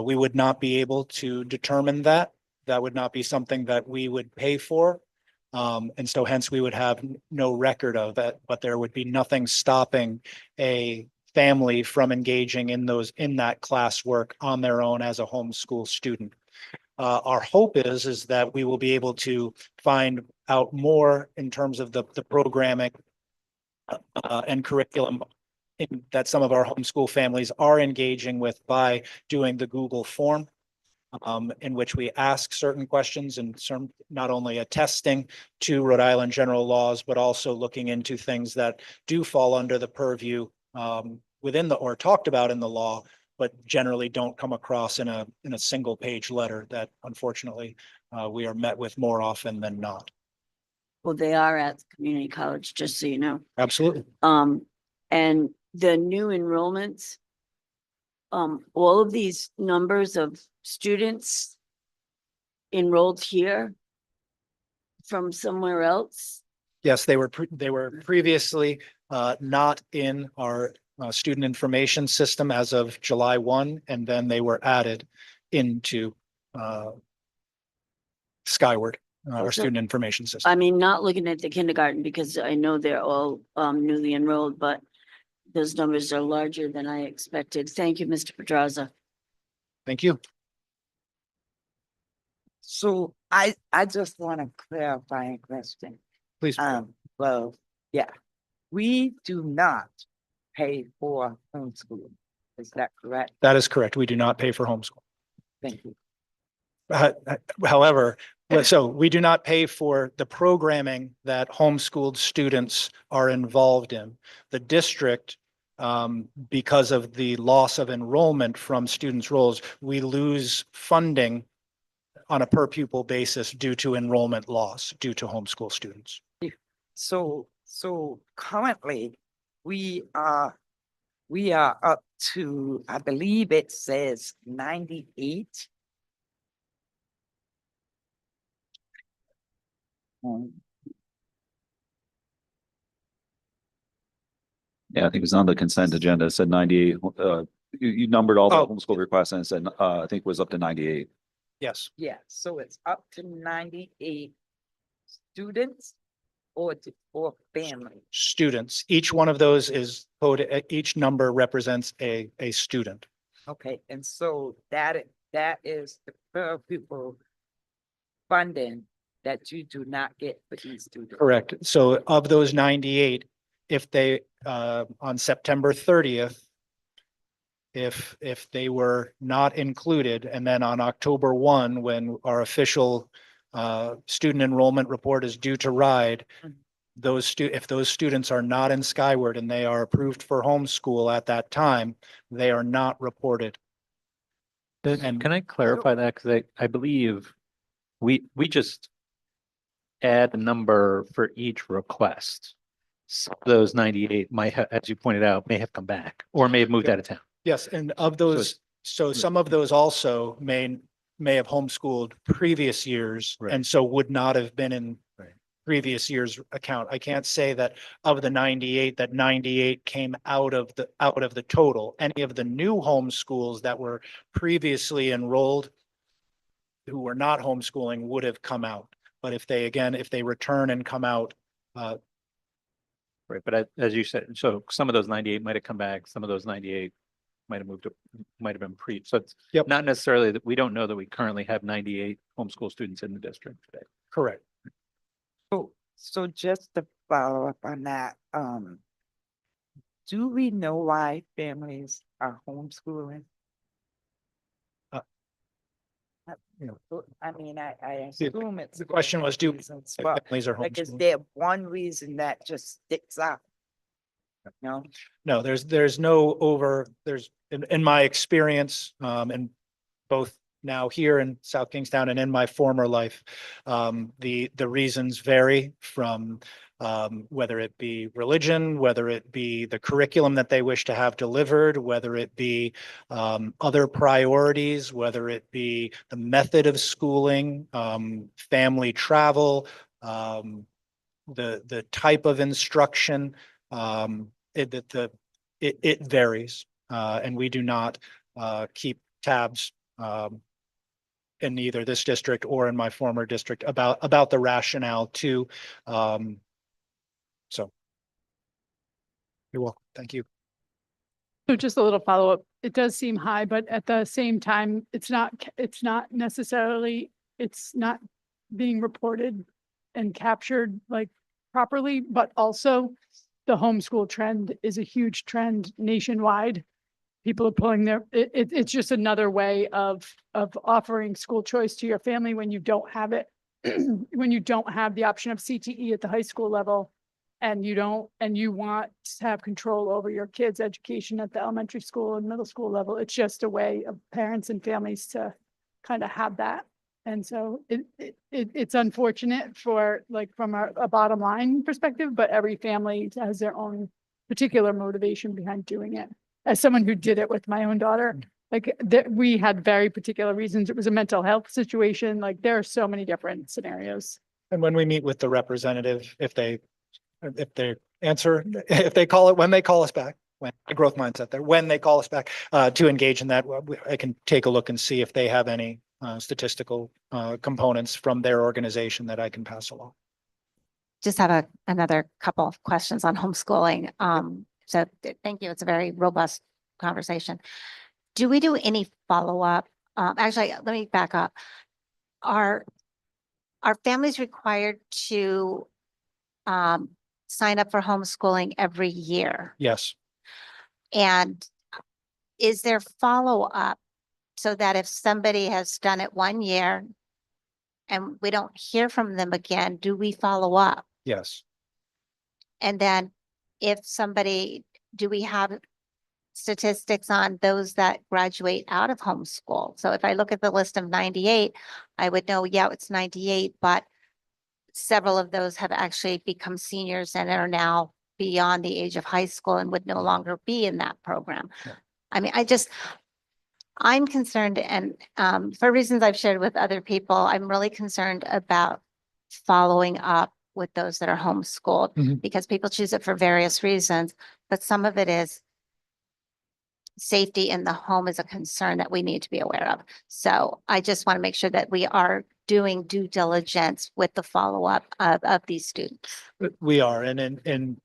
we would not be able to determine that. That would not be something that we would pay for. And so hence we would have no record of it, but there would be nothing stopping a family from engaging in that classwork on their own as a homeschool student. Our hope is that we will be able to find out more in terms of the programming and curriculum that some of our homeschool families are engaging with by doing the Google form, in which we ask certain questions and not only attesting to Rhode Island general laws, but also looking into things that do fall under the purview within the, or talked about in the law, but generally don't come across in a single page letter that unfortunately we are met with more often than not. Well, they are at the community college, just so you know. Absolutely. And the new enrollments, all of these numbers of students enrolled here from somewhere else. Yes, they were previously not in our student information system as of July 1, and then they were added into Skyward, our So- student information system. I mean, not looking at the kindergarten because I know they're all newly enrolled, but those numbers are larger than I expected. Thank you, Mr. Pedraza. Thank you. So I just want to clarify a question. Please. Well, yeah, we do not pay for homeschooling. Is that correct? That is correct. We do not pay for homeschool. Thank you. However, so we do not pay for the programming that homeschooled students are involved in. The district, because of the loss of enrollment from students' roles, we lose funding on a per pupil basis due to enrollment loss due to homeschool students. So currently, we are up to, I believe it says 98. Yeah, I think it was on the consent agenda. It said 98. You numbered all the Oh. homeschool requests and it said, I think it was up to 98. Yes, Yeah, so it's up to 98 students or family. students. Each one of those is coded, each number represents a student. Okay, and so that is the per pupil funding that you do not get for these students. Correct. So of those 98, if they, on September 30th, if they were not included, and then on October 1, when our official student enrollment report is due to RIDE, if those students are not in Skyward and they are approved for homeschool at that time, they are not reported. And- Can I clarify that? Because I believe we just add a number for each request. Some of those 98 might have, as you pointed out, may have come back or may have moved out of town. Yes, and of those, so some of those also may have homeschooled previous years Right. and so would not have been in Right. previous year's account. I can't say that of the 98, that 98 came out of the total. Any of the new homeschools that were previously enrolled who were not homeschooling would have come out. But if they return and come out, Right, but as you said, so some of those 98 might have come back, some of those 98 might have moved to, might have been pre, so it's Yep. not necessarily that we don't know that we currently have 98 homeschool students in the district today. correct. So just to follow up on that, do we know why families are homeschooling? You know, I mean, I The- assume it's. the question for was, do reasons, but families are like, is homeschooling? there one reason that just sticks out? No, No, there's no there's, in my experience, and both now here in South Kingstown and in my former life, the reasons vary from, whether it be religion, whether it be the curriculum that they wish to have delivered, whether it be, other priorities, whether it be the method of schooling, family travel, the type of instruction, it varies, and we do not keep tabs in either this district or in my former district about the rationale too. So you're welcome. Thank you. So just a little follow-up. It does seem high, but at the same time, it's not necessarily, it's not being reported and captured like properly, but also the homeschool trend is a huge trend nationwide. People are pulling it's just another way of offering school choice to your family when you don't have it. When you don't have the option of CTE at the high school level and you want to have control over your kids' education at the elementary school and middle school level. It's just a way of parents and families to kind of have that. And so it's unfortunate for like from a bottom line perspective, but every family has their own particular motivation behind doing it. As someone who did it with my own daughter, like that we had very particular reasons. It was a mental health situation. Like there are so many different scenarios. And when we meet with the representative, if they answer, if they call it, when they call us back, when the growth mindset there, when they call us back, to engage in that, I can take a look and see if they have any statistical components from their organization that I can pass along. Just have another couple of questions on homeschooling. So thank you. It's a very robust conversation. Do we do any follow-up? Actually, let me back up. Are families required to sign up for homeschooling every year? Yes, And is there follow-up so that if somebody has done it 1 year and we don't hear from them again, do we follow up? yes. And then if somebody, do we have statistics on those that graduate out of homeschool? So if I look at the list of 98, I would know, yeah, it's 98, but several of those have actually become seniors and are now beyond the age of high school and would no longer be in that program. Yeah. I mean, I'm concerned, and for reasons I've shared with other people, I'm really concerned about following up with those that are homeschooled Mhm. because people choose it for various reasons, but some of it is safety in the home is a concern that we need to be aware of. So I just want to make sure that we are doing due diligence with the follow-up of these students. We are, and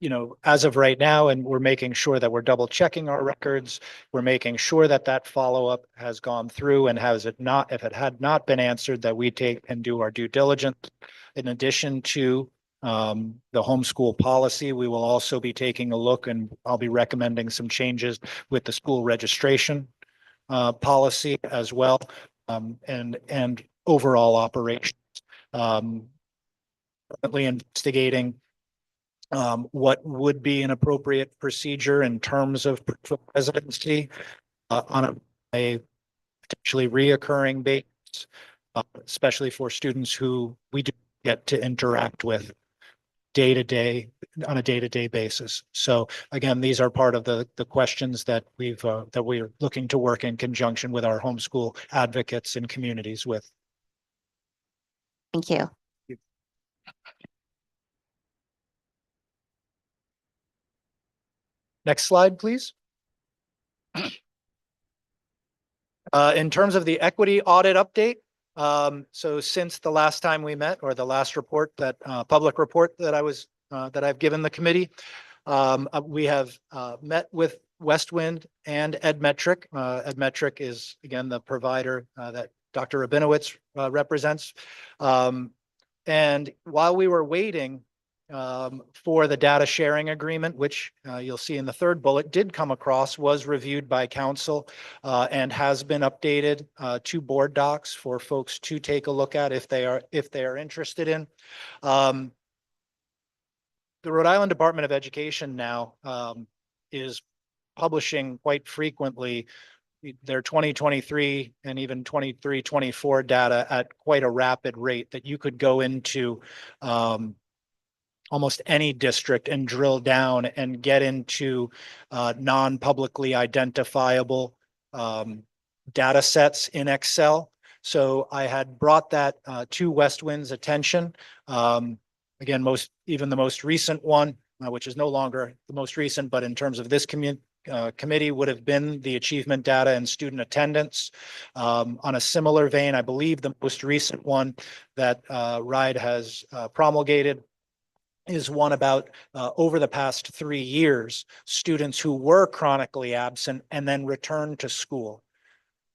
you know, as of right now, and we're making sure that we're double checking our records. We're making sure that that follow-up has gone through, and if it had not been answered, that we take and do our due diligence. In addition to the homeschool policy, we will also be taking a look, and I'll be recommending some changes with the school registration policy as well, and overall operations. Currently investigating what would be an appropriate procedure in terms of proof of residency on a potentially reoccurring basis, especially for students who we do get to interact with on a day-to-day basis. So again, these are part of the questions that we're looking to work in conjunction with our homeschool advocates and communities with. Thank you. Next slide, please. In terms of the equity audit update, so since the last time we met, or the last report that public report that I've given the committee, we have met with Westwind and Edmetric. Edmetric is again the provider that Dr. Rabinowitz represents. And while we were waiting for the data sharing agreement, which you'll see in the third bullet, did come across, was reviewed by council and has been updated to board docs for folks to take a look at if they are interested in. The Rhode Island Department of Education now is publishing quite frequently their 2023 and even 23-24 data at quite a rapid rate that you could go into almost any district and drill down and get into non-publicly identifiable data sets in Excel. So I had brought that to Westwind's attention. Again, even the most recent one, which is no longer the most recent, but in terms of this committee would have been the achievement data and student attendance. On a similar vein, I believe the most recent one that RIDE has promulgated is one about over the past 3 years, students who were chronically absent and then returned to school,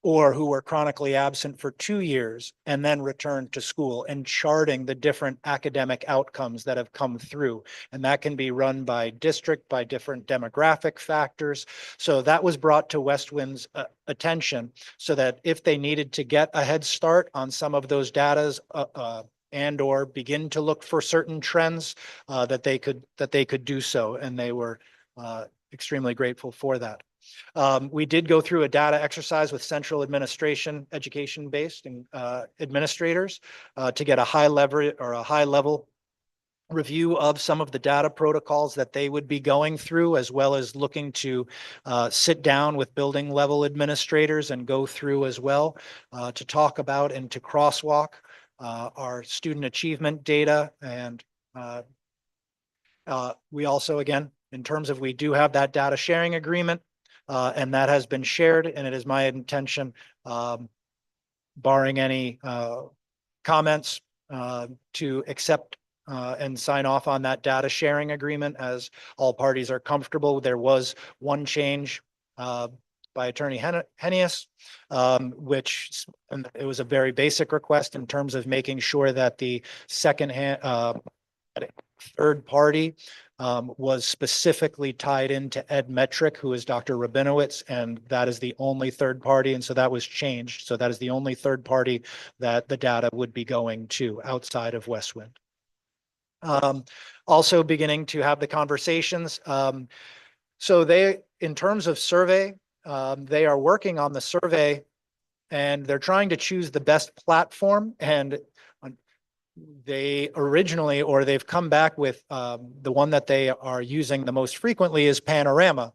or who were chronically absent for 2 years and then returned to school, and charting the different academic outcomes that have come through. And that can be run by district, by different demographic factors. So that was brought to Westwind's attention so that if they needed to get a head start on some of those and or begin to look for certain trends, that they could do so. And they were extremely grateful for that. We did go through a data exercise with central administration, education-based and administrators to get a high level review of some of the data protocols that they would be going through, as well as looking to sit down with building level administrators and go through as well to talk about and to crosswalk our student achievement data. And we also, again, in terms of, we do have that data sharing agreement, and that has been shared, and it is my intention, barring any comments, to accept and sign off on that data sharing agreement as all parties are comfortable. There was one change by Attorney Hennius, and it was a very basic request in terms of making sure that the third party was specifically tied into Ed Metric, who is Dr. Rabinowitz, and that is the only third party. And so that was changed. So that is the only third party that the data would be going to outside of Westwind. Also beginning to have the conversations. So they, in terms of survey, they are working on the survey and they're trying to choose the best platform. And they originally, or they've come back with the one that they are using the most frequently is Panorama.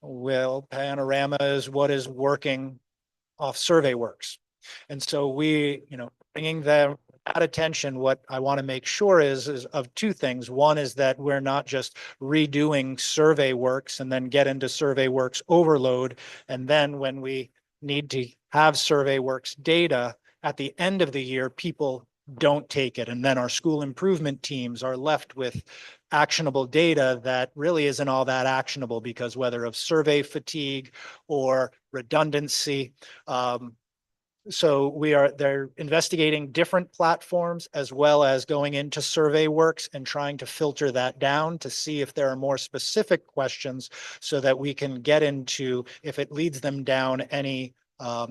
Well, Panorama is what is working off SurveyWorks. And so we, bringing them at attention, what I want to make sure is of two things. One is that we're not just redoing SurveyWorks and then get into SurveyWorks overload. And then when we need to have SurveyWorks data at the end of the year, people don't take it. And then our school improvement teams are left with actionable data that really isn't all that actionable because whether of survey fatigue or redundancy. So they're investigating different platforms as well as going into SurveyWorks and trying to filter that down to see if there are more specific questions so that we can get into, if it leads them down any,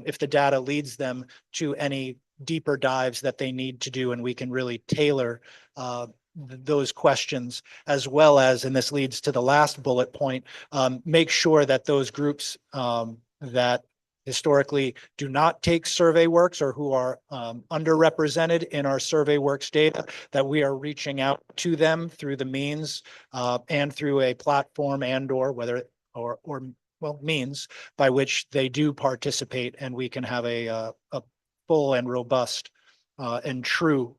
if the data leads them to any deeper dives that they need to do, and we can really tailor those questions, as well as, and this leads to the last bullet point, make sure that those groups that historically do not take SurveyWorks or who are underrepresented in our SurveyWorks data, that we are reaching out to them through the means and through a platform and or whether means by which they do participate, and we can have a full and robust and true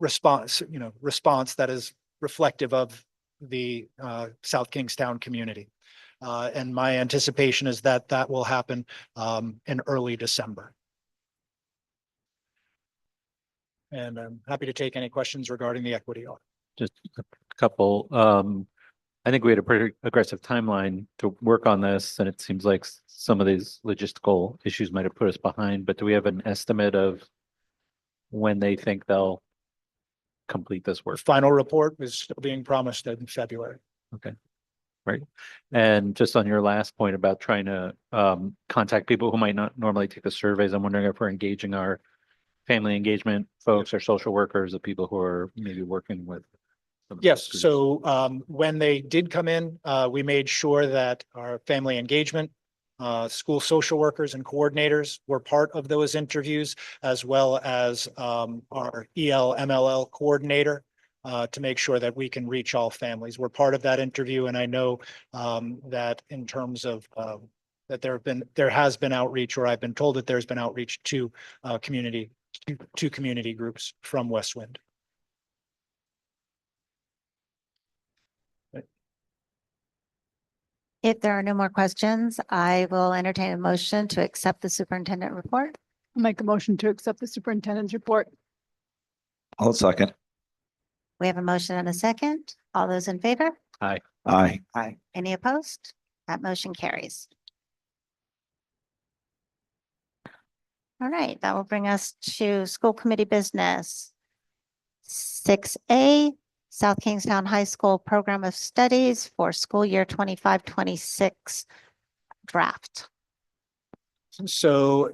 response that is reflective of the South Kingstown community. And my anticipation is that that will happen in early December. And I'm happy to take any questions regarding the equity audit. Just a couple. I think we had a pretty aggressive timeline to work on this, and it seems like some of these logistical issues might have put us behind, but do we have an estimate of when they think they'll complete this work? Final report is still being promised in February. Okay. Right. And just on your last point about trying to contact people who might not normally take the surveys, I'm wondering if we're engaging our family engagement folks, our social workers, the people who are maybe working with. Yes, so when they did come in, we made sure that our family engagement, school social workers and coordinators were part of those interviews, as well as our EL/MLL coordinator to make sure that we can reach all families. We're part of that interview, and I know that in terms of that there has been outreach, or I've been told that there's been outreach to community groups from Westwind. If there are no more questions, I will entertain a motion to accept the superintendent report. I'll make a motion to accept the superintendent's report. I'll second. We have a motion and a second. All those in favor? Aye. Aye. Any opposed? That motion carries. All right, that will bring us to school committee business. 6A, South Kingstown High School Program of Studies for school year 25-26 draft. So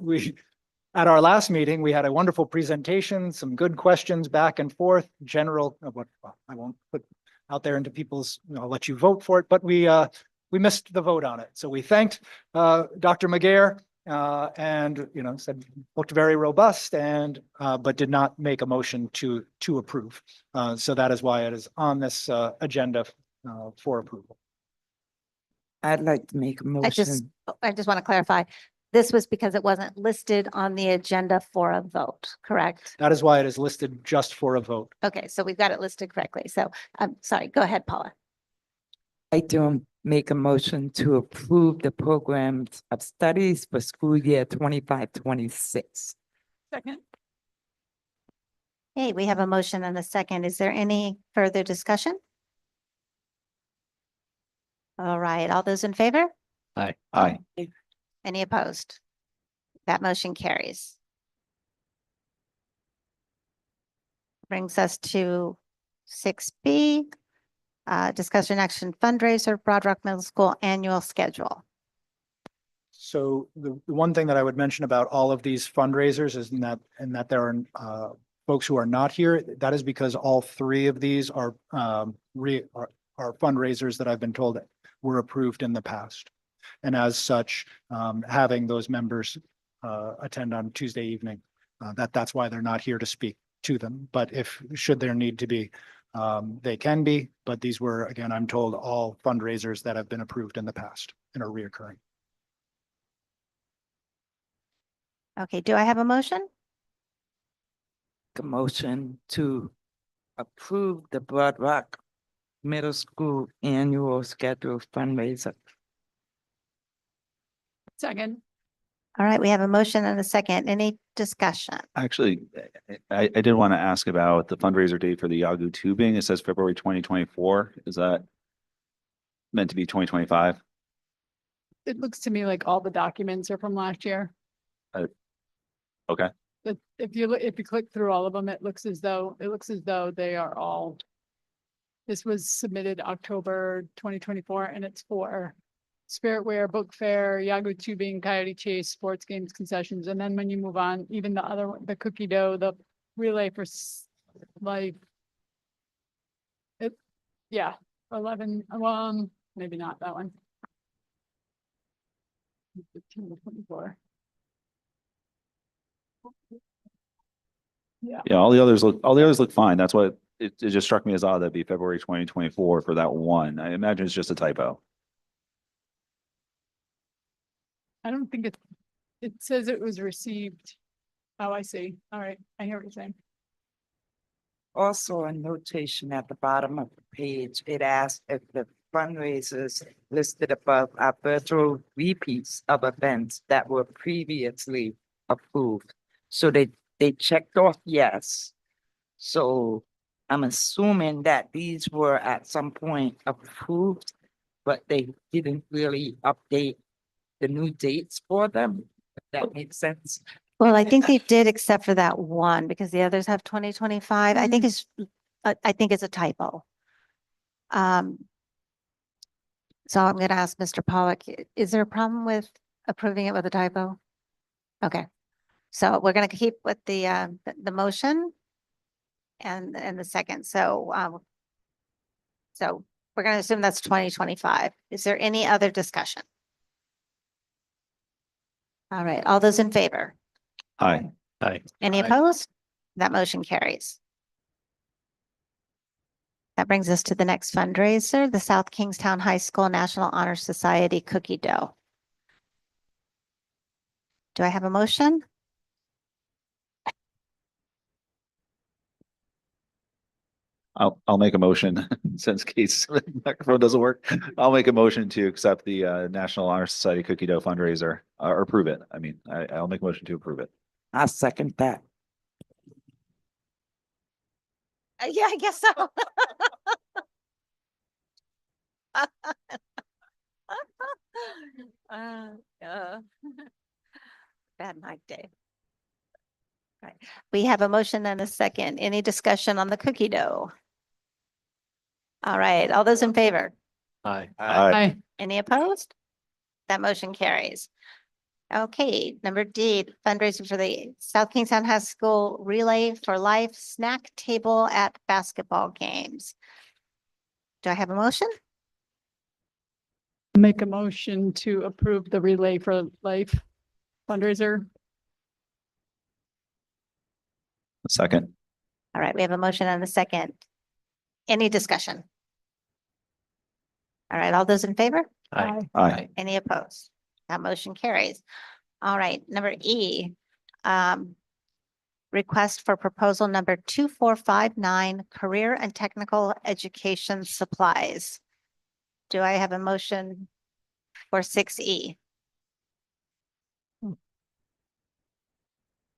At our last meeting, we had a wonderful presentation, some good questions back and forth, general, what, I won't put out there into people's, I'll let you vote for it, but we missed the vote on it. So we thanked Dr. McGair and, said, looked very robust and, but did not make a motion to approve. So that is why it is on this agenda for approval. I'd like to make a I just motion. want to clarify. This was because it wasn't listed on the agenda for a vote, correct? That is why it is listed just for a vote. Okay, so we've got it listed correctly. So I'm sorry, go ahead, Paula. I do make a motion to approve the programs of studies for school year 25-26. Second. Hey, we have a motion and a second. Is there any further discussion? All right, all those in favor? Aye. Any opposed? That motion carries. Brings us to 6B, discussion action fundraiser, Broad Rock Middle School annual schedule. So the one thing that I would mention about all of these fundraisers is that there are folks who are not here. That is because all three of these are fundraisers that I've been told were approved in the past. And as such, having those members attend on Tuesday evening, that's why they're not here to speak to them. But should there need to be, they can be. But these were, again, I'm told, all fundraisers that have been approved in the past and are reoccurring. Okay, do I have a motion? A motion to approve the Broad Rock Middle School annual schedule fundraiser. Second. All right, we have a motion and a second. Any discussion? Actually, I did want to ask about the fundraiser date for the Yagoo tubing. It says February 2024. Is that meant to be 2025? It looks to me like all the documents are from last year. Okay. But if you click through all of them, it looks as though they are all. This was submitted October 2024 and it's for Spirit Wear, Book Fair, Yagoo Tubing, Coyote Chase, sports games, concessions. And then when you move on, even the other one, the cookie dough, the relay for life. Yeah, 11, maybe not that one. 15 to 24. Yeah. Yeah, all the others look fine. That's what it just struck me as odd. That'd be February 2024 for that one. I imagine it's just a typo. I don't think it says it was received. Oh, I see. All right. I hear what you're saying. Also, a notation at the bottom of the page, it asks if the fundraisers listed above are virtual repeats of events that were previously approved. So they checked off yes. So I'm assuming that these were at some point approved, but they didn't really update the new dates for them, if that makes sense. Well, I think they did except for that one because the others have 2025. I think it's a typo. So I'm going to ask Mr. Pollock, is there a problem with approving it with a typo? Okay, so we're going to keep with the motion and the second. So we're going to assume that's 2025. Is there any other discussion? All right, all those in favor? Aye. Any opposed? That motion carries. That brings us to the next fundraiser, the South Kingstown High School National Honor Society Cookie Dough. Do I have a motion? I'll make a motion since Kate's microphone doesn't work. I'll make a motion to accept the National Honor Society Cookie Dough fundraiser or approve it. I mean, I'll make a motion to approve it. I second that. Yeah, I guess so. Bad night, Dave. Right. We have a motion and a second. Any discussion on the cookie dough? All right, all those in favor? Aye. Aye. Aye. Any opposed? That motion carries. Okay, number D, fundraising for the South Kingstown High School Relay for Life snack table at basketball games. Do I have a motion? Make a motion to approve the Relay for Life fundraiser. Second. All right, we have a motion and a second. Any discussion? All right, all those in favor? Aye. Aye. Any opposed? That motion carries. All right, number E. Request for proposal number 2459, career and technical education supplies. Do I have a motion for 6E?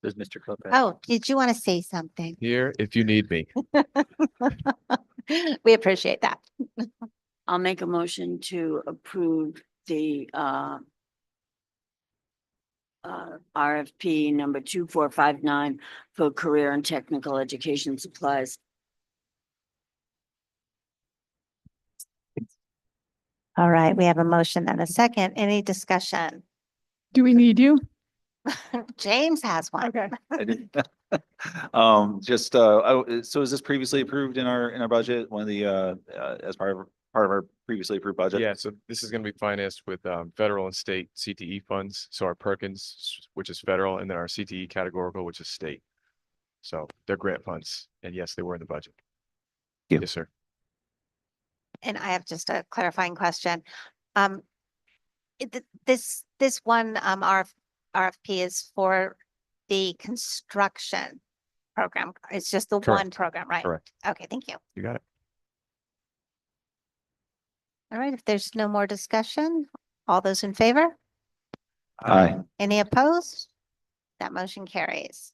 Does Mr. Cope? Oh, did you want to say something? Here if you need me. We appreciate that. I'll make a motion to approve the RFP number 2459 for career and technical education supplies. All right, we have a motion and a second. Any discussion? Do we need you? James has one. Okay. So is this previously approved in our budget, one of the, as part of our previously approved budget? Yeah, so this is gonna be financed with federal and state CTE funds. So our Perkins, which is federal, and then our CTE categorical, which is state. So they're grant funds, and yes, they were in the budget. Thank you. Yes, sir. And I have just a clarifying question. This one RFP is for the construction program. It's just the one Correct. program, right? Correct. Okay, thank you. You got it. All right, if there's no more discussion, all those in favor? Aye. Any opposed? That motion carries.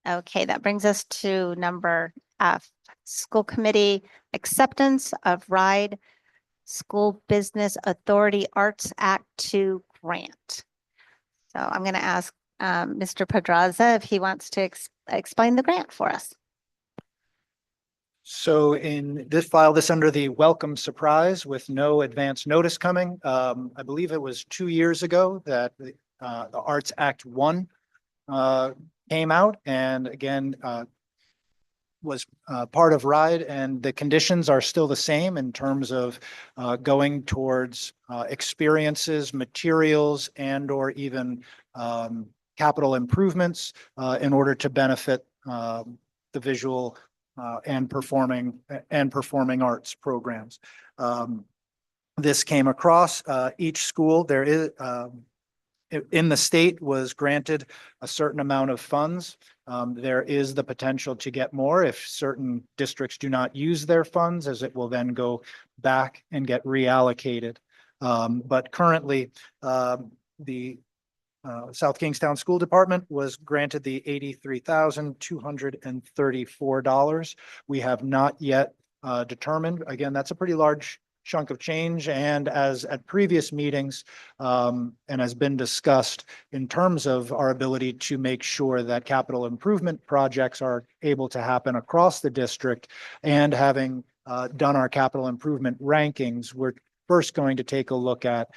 Okay, that brings us to number F, school committee acceptance of RIDE School Business Authority Arts Act 2 grant. So I'm going to ask Mr. Pedraza if he wants to explain the grant for us. So in this file, this under the welcome surprise with no advance notice coming. I believe it was 2 years ago that the Arts Act 1 came out, and again was part of RIDE, and the conditions are still the same in terms of going towards experiences, materials, and or even capital improvements in order to benefit the visual and performing arts programs. This came across each school. There is in the state was granted a certain amount of funds. There is the potential to get more if certain districts do not use their funds, as it will then go back and get reallocated. But currently, the South Kingstown School Department was granted the $83,234. We have not yet determined. Again, that's a pretty large chunk of change, and as at previous meetings and has been discussed in terms of our ability to make sure that capital improvement projects are able to happen across the district, and having done our capital improvement rankings, we're first going to take a look at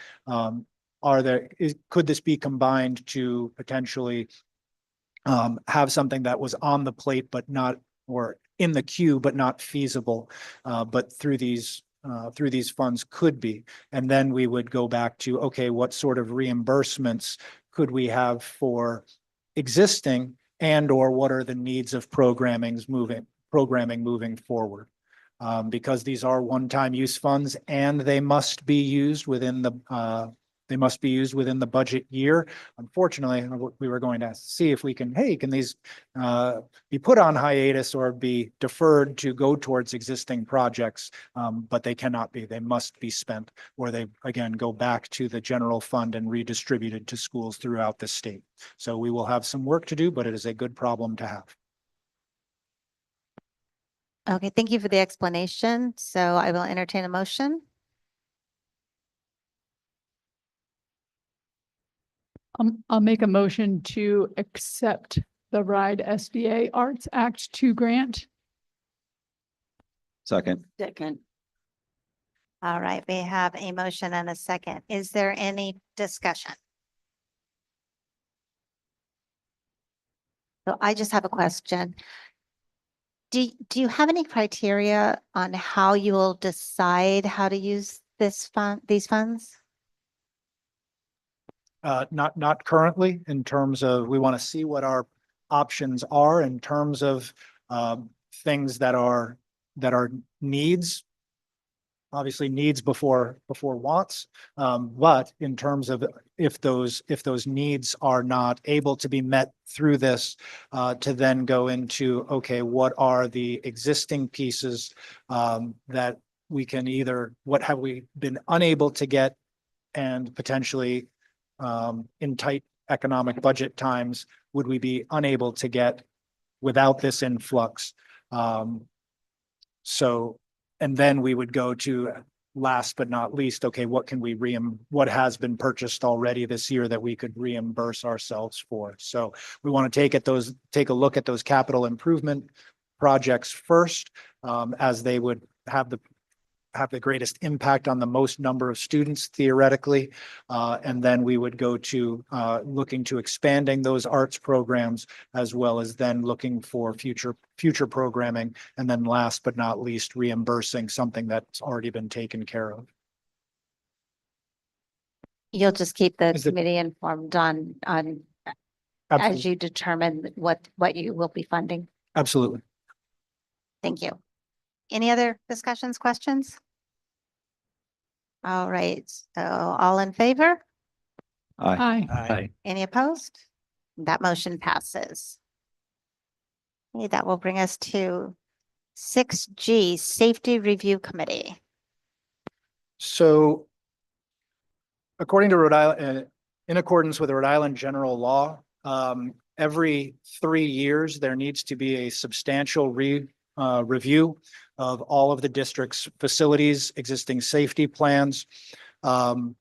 could this be combined to potentially have something that was on the plate but not, or in the queue but not feasible, but through these funds could be. And then we would go back to, okay, what sort of reimbursements could we have for existing, and or what are the needs of programming moving forward? Because these are one-time use funds, and they must be used within the budget year. Unfortunately, we were going to see if we can, hey, can these be put on hiatus or be deferred to go towards existing projects? But they cannot be. They must be spent, or they, again, go back to the general fund and redistributed to schools throughout the state. So we will have some work to do, but it is a good problem to have. Okay, thank you for the explanation. So I will entertain a motion. I'll make a motion to accept the RIDE SBA Arts Act 2 grant. Second. Second. All right, we have a motion and a second. Is there any discussion? So I just have a question. Do you have any criteria on how you will decide how to use these funds? Not currently in terms of, we want to see what our options are in terms of things that are needs. Obviously needs before wants. But in terms of if those needs are not able to be met through this, to then go into, okay, what are the existing pieces that we can either, what have we been unable to get and potentially in tight economic budget times, would we be unable to get without this influx? So, and then we would go to last but not least, okay, what can we what has been purchased already this year that we could reimburse ourselves for? So we want to take a look at those capital improvement projects first, as they would have the greatest impact on the most number of students theoretically. And then we would go to looking to expanding those arts programs, as well as then looking for future programming. And then last but not least, reimbursing something that's already been taken care of. You'll just keep the Is it- committee informed on as Absolutely. you determine what you will be funding. Absolutely. Thank you. Any other discussions, questions? All right, so all in favor? Aye. Aye. Any opposed? That motion passes. Okay, that will bring us to 6G, Safety Review Committee. So according to Rhode Island, in accordance with Rhode Island general law, every 3 years, there needs to be a substantial review of all of the district's facilities, existing safety plans. And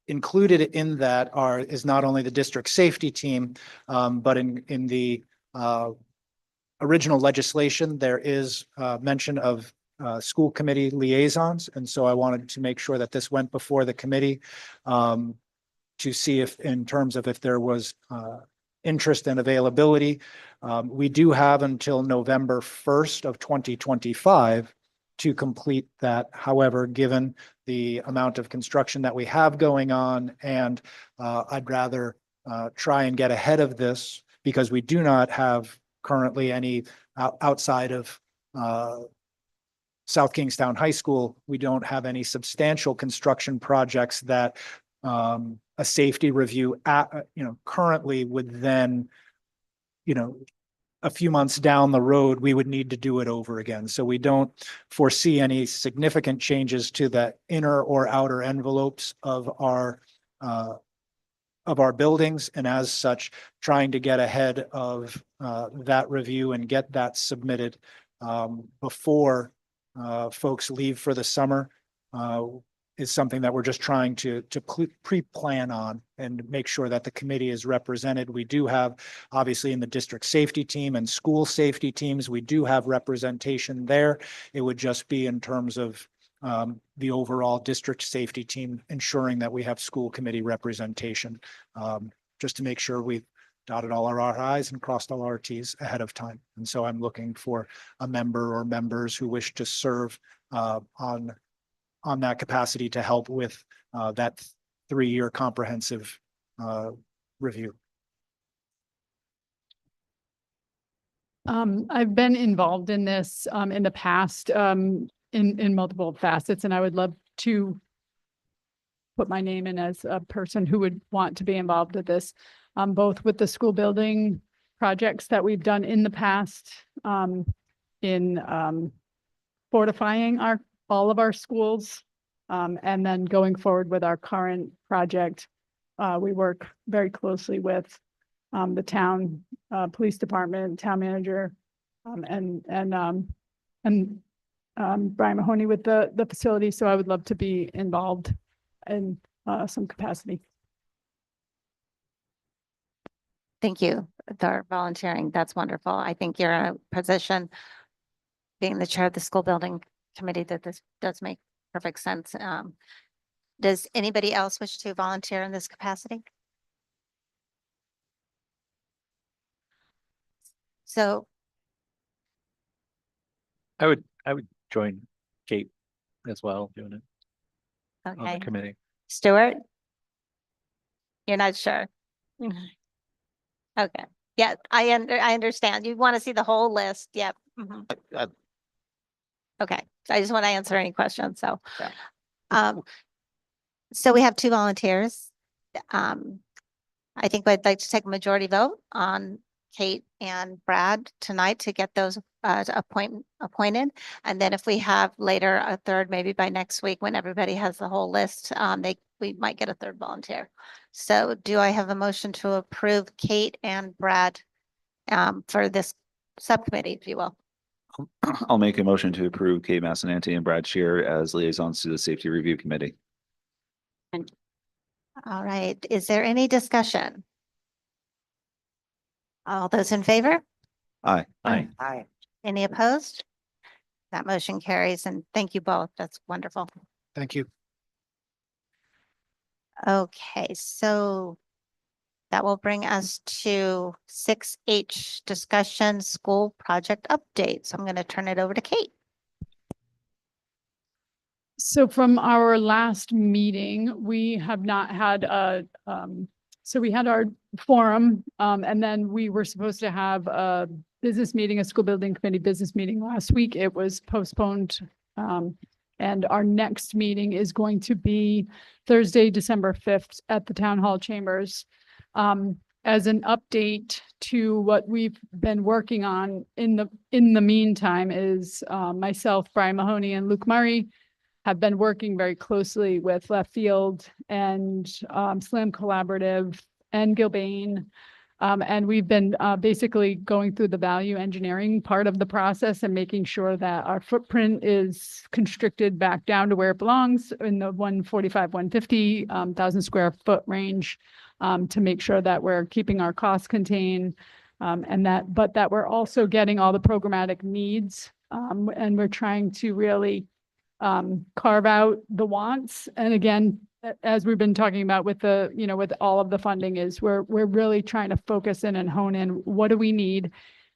included in that is not only the district safety team, but in the original legislation, there is mention of school committee liaisons. And so I wanted to make sure that this went before the committee to see if, in terms of if there was interest and availability. We do have until November 1st of 2025 to complete that. However, given the amount of construction that we have going on, and I'd rather try and get ahead of this because we do not have currently any outside of South Kingstown High School. We don't have any substantial construction projects that a safety review currently would then, a few months down the road, we would need to do it over again. So we don't foresee any significant changes to the inner or outer envelopes of our buildings. And as such, trying to get ahead of that review and get that submitted before folks leave for the summer is something that we're just trying to pre-plan on and make sure that the committee is represented. We do have, obviously, in the district safety team and school safety teams, we do have representation there. It would just be in terms of the overall district safety team, ensuring that we have school committee representation, just to make sure we've dotted all our i's and crossed all our t's ahead of time. And so I'm looking for a member or members who wish to serve on that capacity to help with that 3-year comprehensive review. I've been involved in this in the past in multiple facets, and I would love to put my name in as a person who would want to be involved with this, both with the school building projects that we've done in the past, in fortifying all of our schools, and then going forward with our current project. We work very closely with the town police department, town manager, and Brian Mahoney with the facility. So I would love to be involved in some capacity. Thank you for volunteering. That's wonderful. I think you're in a position being the chair of the school building committee, that this does make perfect sense. Does anybody else wish to volunteer in this capacity? So, I would join Kate as well doing it on okay, the committee. Stuart? You're not sure? Okay, yeah, I understand. You want to see the whole list. Yep. Mhm. Okay, so I just want to answer any questions, so. Yeah. Um, so we have two volunteers. I think I'd like to take a majority vote on Kate and Brad tonight to get those appointed. And then if we have later a third, maybe by next week, when everybody has the whole list, we might get a third volunteer. So do I have a motion to approve Kate and Brad for this subcommittee, if you will? I'll make a motion to approve Kate Massananti and Brad Shear as liaisons to the Safety Review Committee. All right, is there any discussion? All those in favor? Aye. Aye. Aye. Any opposed? That motion carries, and thank you both. That's wonderful. Thank you. Okay, so that will bring us to 6H discussion school project update. So I'm going to turn it over to Kate. So from our last meeting, we have not had so we had our forum, and then we were supposed to have a business meeting, a school building committee business meeting last week. It was postponed. And our next meeting is going to be Thursday, December 5th at the Town Hall Chambers. As an update to what we've been working on in the meantime is myself, Brian Mahoney, and Luke Murray have been working very closely with Left Field and Slam Collaborative and Gilbane. And we've been basically going through the value engineering part of the process and making sure that our footprint is constricted back down to where it belongs in the 145, 150,000 square foot range, to make sure that we're keeping our costs contained, but that we're also getting all the programmatic needs. And we're trying to really carve out the wants. And again, as we've been talking about with with all of the funding, is we're really trying to focus in and hone in what do we need.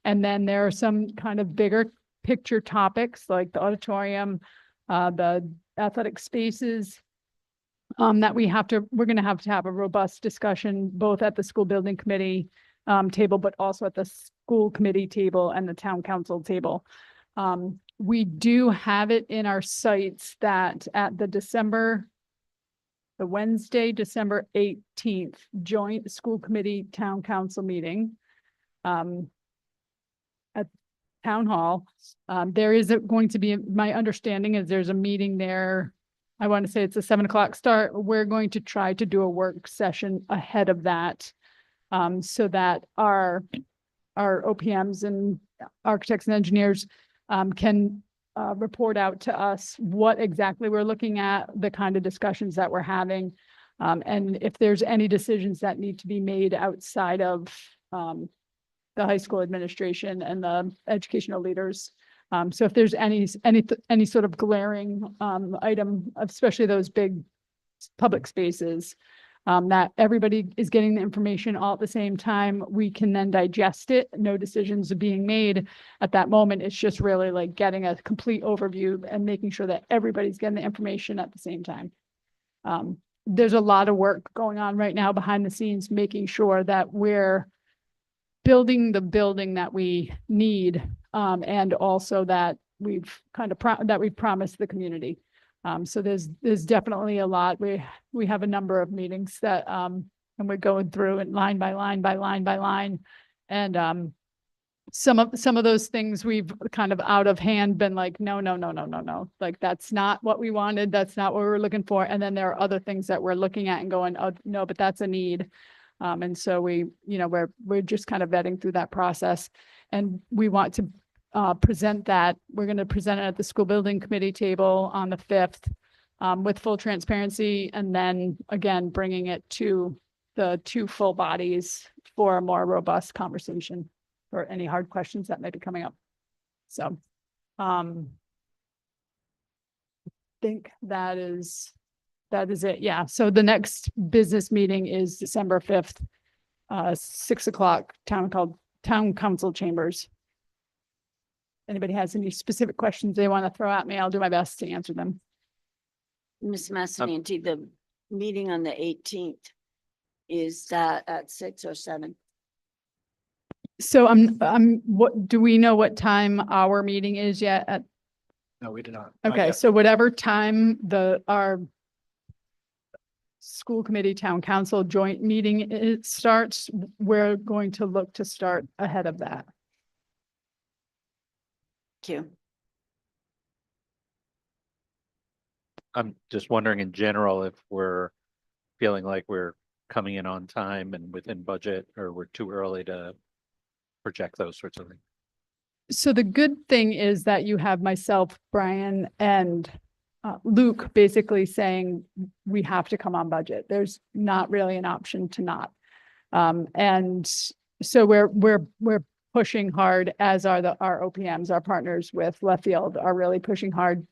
And then there are some kind of bigger picture topics like the auditorium, the athletic spaces, that we're going to have a robust discussion both at the school building committee table, but also at the school committee table and the town council table. We do have it in our sites that at the Wednesday, December 18th, joint school committee town council meeting at town hall. There is going to be, my understanding is there's a meeting there. I want to say it's a 7 o'clock start. We're going to try to do a work session ahead of that, so that our OPMs and architects and engineers can report out to us what exactly we're looking at, the kind of discussions that we're having, and if there's any decisions that need to be made outside of the high school administration and the educational leaders. So if there's any sort of glaring item, especially those big public spaces, that everybody is getting the information all at the same time, we can then digest it. No decisions are being made at that moment. It's just really like getting a complete overview and making sure that everybody's getting the information at the same time. There's a lot of work going on right now behind the scenes, making sure that we're building the building that we need, and also that we've kind of we've promised the community. So there's definitely a lot. We have a number of meetings that and we're going through it line by line by line by line. And some of those things we've kind of out of hand been like, no. Like that's not what we wanted. That's not what we were looking for. And then there are other things that we're looking at and going, oh no, but that's a need. And so we're just kind of vetting through that process, and we want to present that. We're going to present it at the school building committee table on the 5th, with full transparency, and then again, bringing it to the two full bodies for a more robust conversation or any hard questions that may be coming up. So Think that is it. Yeah. So the next business meeting is December 5th, 6 o'clock, town council chambers. Anybody has any specific questions they want to throw at me, I'll do my best to answer them. Ms. Massananti, the meeting on the 18th, is that at 6 or 7? So what, do we know what time our meeting is yet at? No, we do not. Not Okay, yet. so whatever time our school committee, town council joint meeting it starts, we're going to look to start ahead of that. Thank you. I'm just wondering in general if we're feeling like we're coming in on time and within budget, or we're too early to project those sorts of things. So the good thing is that you have myself, Brian, and Luke basically saying we have to come on budget. There's not really an option to not. And so we're pushing hard, as are our OPMs, our partners with Left Field are really pushing hard.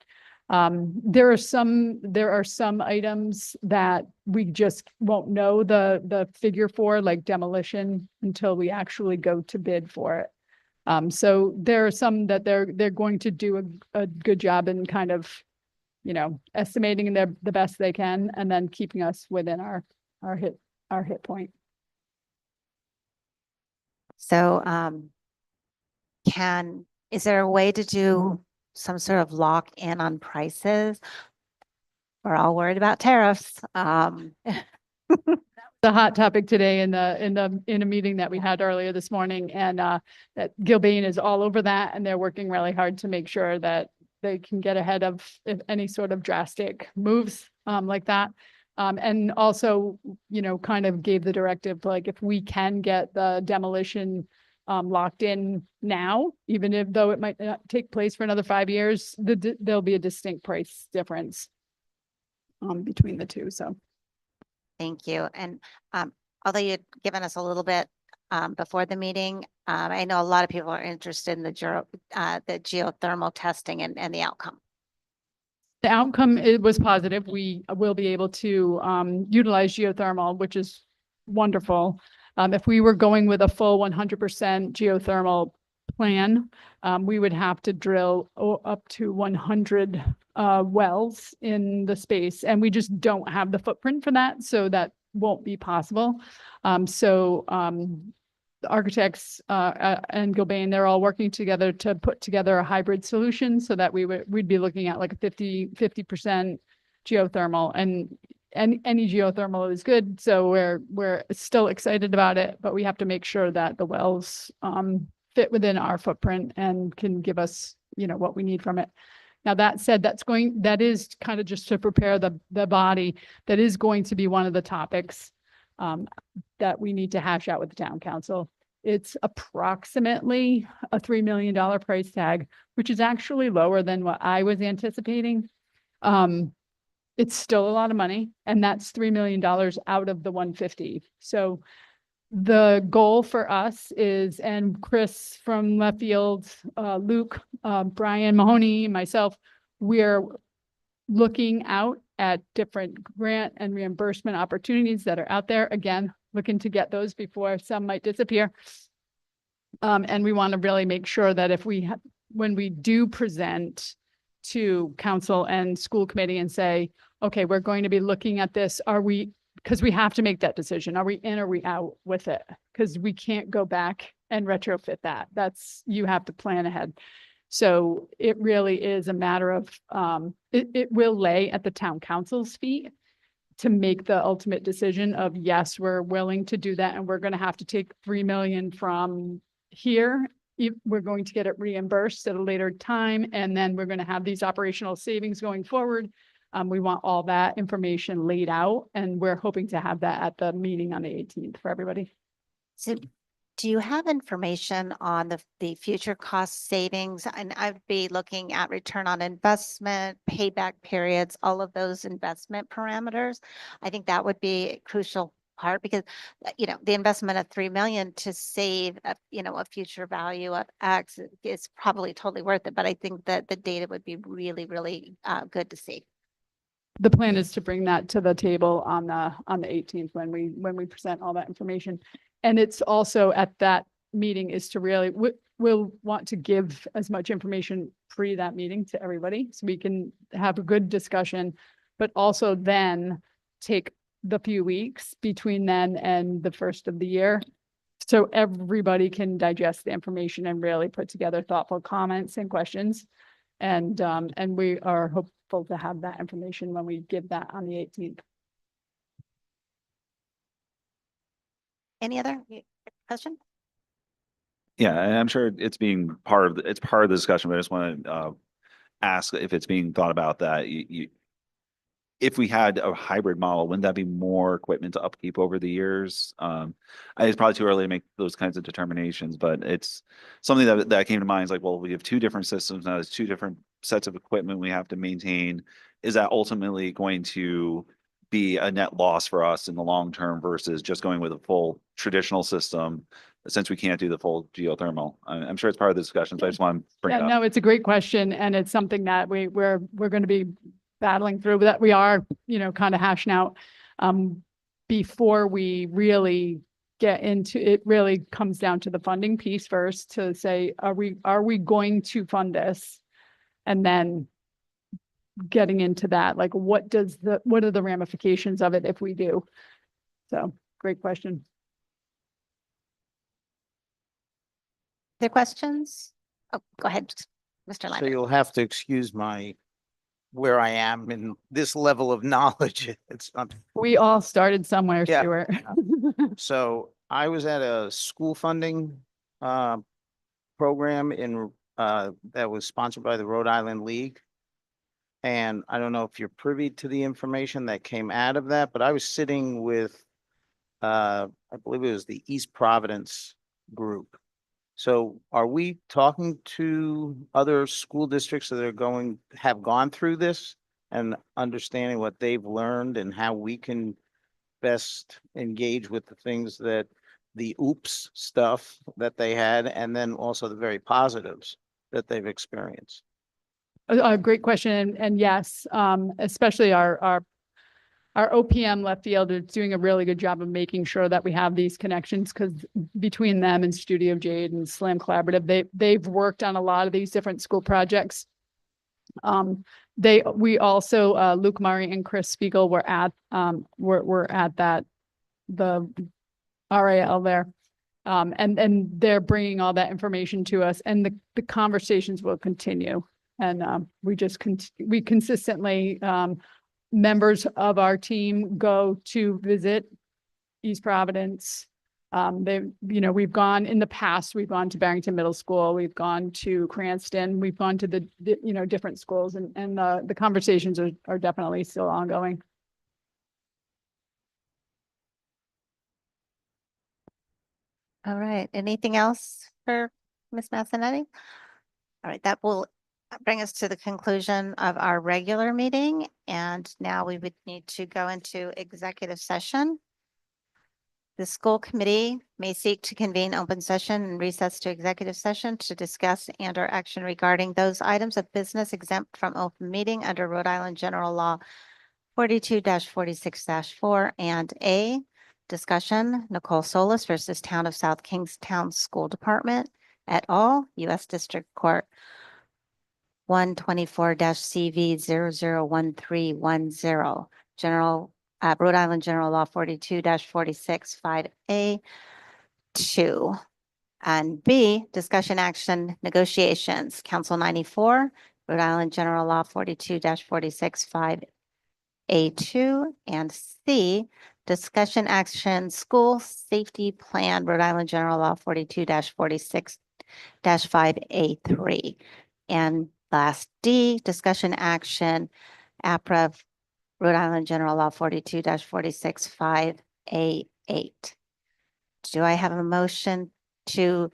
There are some items that we just won't know the figure for, like demolition, until we actually go to bid for it. So there are some that they're going to do a good job in kind of, estimating the best they can, and then keeping us within our hit point. So, is there a way to do some sort of lock in on prices? We're all worried about tariffs. The hot topic today in a meeting that we had earlier this morning, and that Gilbane is all over that, and they're working really hard to make sure that they can get ahead of if any sort of drastic moves like that. And also, kind of gave the directive, like if we can get the demolition locked in now, even though it might not take place for another 5 years, there'll be a distinct price difference between the two. So. Thank you. And although you'd given us a little bit before the meeting, I know a lot of people are interested in the geothermal testing and the outcome. The outcome, it was positive. We will be able to utilize geothermal, which is wonderful. If we were going with a full 100% geothermal plan, we would have to drill up to 100 wells in the space, and we just don't have the footprint for that, so that won't be possible. The architects and Gilbane, they're all working together to put together a hybrid solution so that we'd be looking at like a 50% geothermal, and any geothermal is good. So we're still excited about it, but we have to make sure that the wells fit within our footprint and can give us, what we need from it. Now, that said, that is kind of just to prepare the body. That is going to be one of the topics that we need to hash out with the town council. It's approximately a $3 million price tag, which is actually lower than what I was anticipating. It's still a lot of money, and that's $3 million out of the 150. So the goal for us is, and Chris from Left Field, Luke, Brian Mahoney, myself, we're looking out at different grant and reimbursement opportunities that are out there. Again, looking to get those before some might disappear. And we want to really make sure that when we do present to council and school committee and say, okay, we're going to be looking at this, because we have to make that decision. Are we in or are we out with it? Because we can't go back and retrofit that. You have to plan ahead. So it really is a matter of, it will lay at the town council's feet to make the ultimate decision of, yes, we're willing to do that. And we're going to have to take 3 million from here. We're going to get it reimbursed at a later time. And then we're going to have these operational savings going forward. We want all that information laid out, and we're hoping to have that at the meeting on the 18th for everybody. So do you have information on the future cost savings? And I'd be looking at return on investment, payback periods, all of those investment parameters. I think that would be crucial part because, the investment of 3 million to save, a future value of X is probably totally worth it. But I think that the data would be really, really good to see. The plan is to bring that to the table on the 18th when we present all that information. And it's also at that meeting is to really, we'll want to give as much information pre that meeting to everybody so we can have a good discussion, but also then take the few weeks between then and the first of the year. So everybody can digest the information and really put together thoughtful comments and questions. And we are hopeful to have that information when we give that on the 18th. Any other question? Yeah, and I'm sure it's being it's part of the discussion, but I just want to ask if it's being thought about that if we had a hybrid model, wouldn't that be more equipment to upkeep over the years? It's probably too early to make those kinds of determinations, but it's something that came to mind is like, well, we have two different systems now, there's two different sets of equipment we have to maintain. Is that ultimately going to be a net loss for us in the long term versus just going with a full traditional system since we can't do the full geothermal? I'm sure it's part of the discussion, so I just want to bring Yeah, it up. no, it's a great question. And it's something that we're going to be battling through that we are, kind of hashing out before we really get into it. Really comes down to the funding piece first to say, are we going to fund this? And then getting into that, like, what are the ramifications of it if we do? So great question. Other questions? Oh, go ahead, Mr. So Lander. you'll have to excuse where I am in this level of knowledge. It's not. We all started somewhere, Yeah. Stuart. So I was at a school funding program that was sponsored by the Rhode Island League. And I don't know if you're privy to the information that came out of that, but I was sitting with I believe it was the East Providence group. So are we talking to other school districts that have gone through this and understanding what they've learned and how we can best engage with the things that the oops stuff that they had, and then also the very positives that they've experienced? A great question. And yes, especially our OPM left field is doing a really good job of making sure that we have these connections, because between them and Studio Jade and Slam Collaborative, they've worked on a lot of these different school projects. We also, Luke Murray and Chris Spiegel were at the RAL there. And they're bringing all that information to us, and the conversations will continue. And we consistently, members of our team go to visit East Providence. We've gone in the past, we've gone to Barrington Middle School, we've gone to Cranston, we've gone to the different schools, and the conversations are definitely still ongoing. All right. Anything else for Ms. Massinetti? All right, that will bring us to the conclusion of our regular meeting. And now we would need to go into executive session. The school committee may seek to convene open session and recess to executive session to discuss and/or action regarding those items of business exempt from open meeting under Rhode Island General Law 42-46-4 and A, discussion Nicole Solis versus Town of South Kingstown School Department et al., U.S. District Court 124-CV001310, Rhode Island General Law 42-46-5A 2. And B, discussion action negotiations, Council 94, Rhode Island General Law 42-46-5A2, and C, discussion action school safety plan, Rhode Island General Law 42-46-5A3. And last D, discussion action APRA Rhode Island General Law 42-46-5A8. Do I have a motion to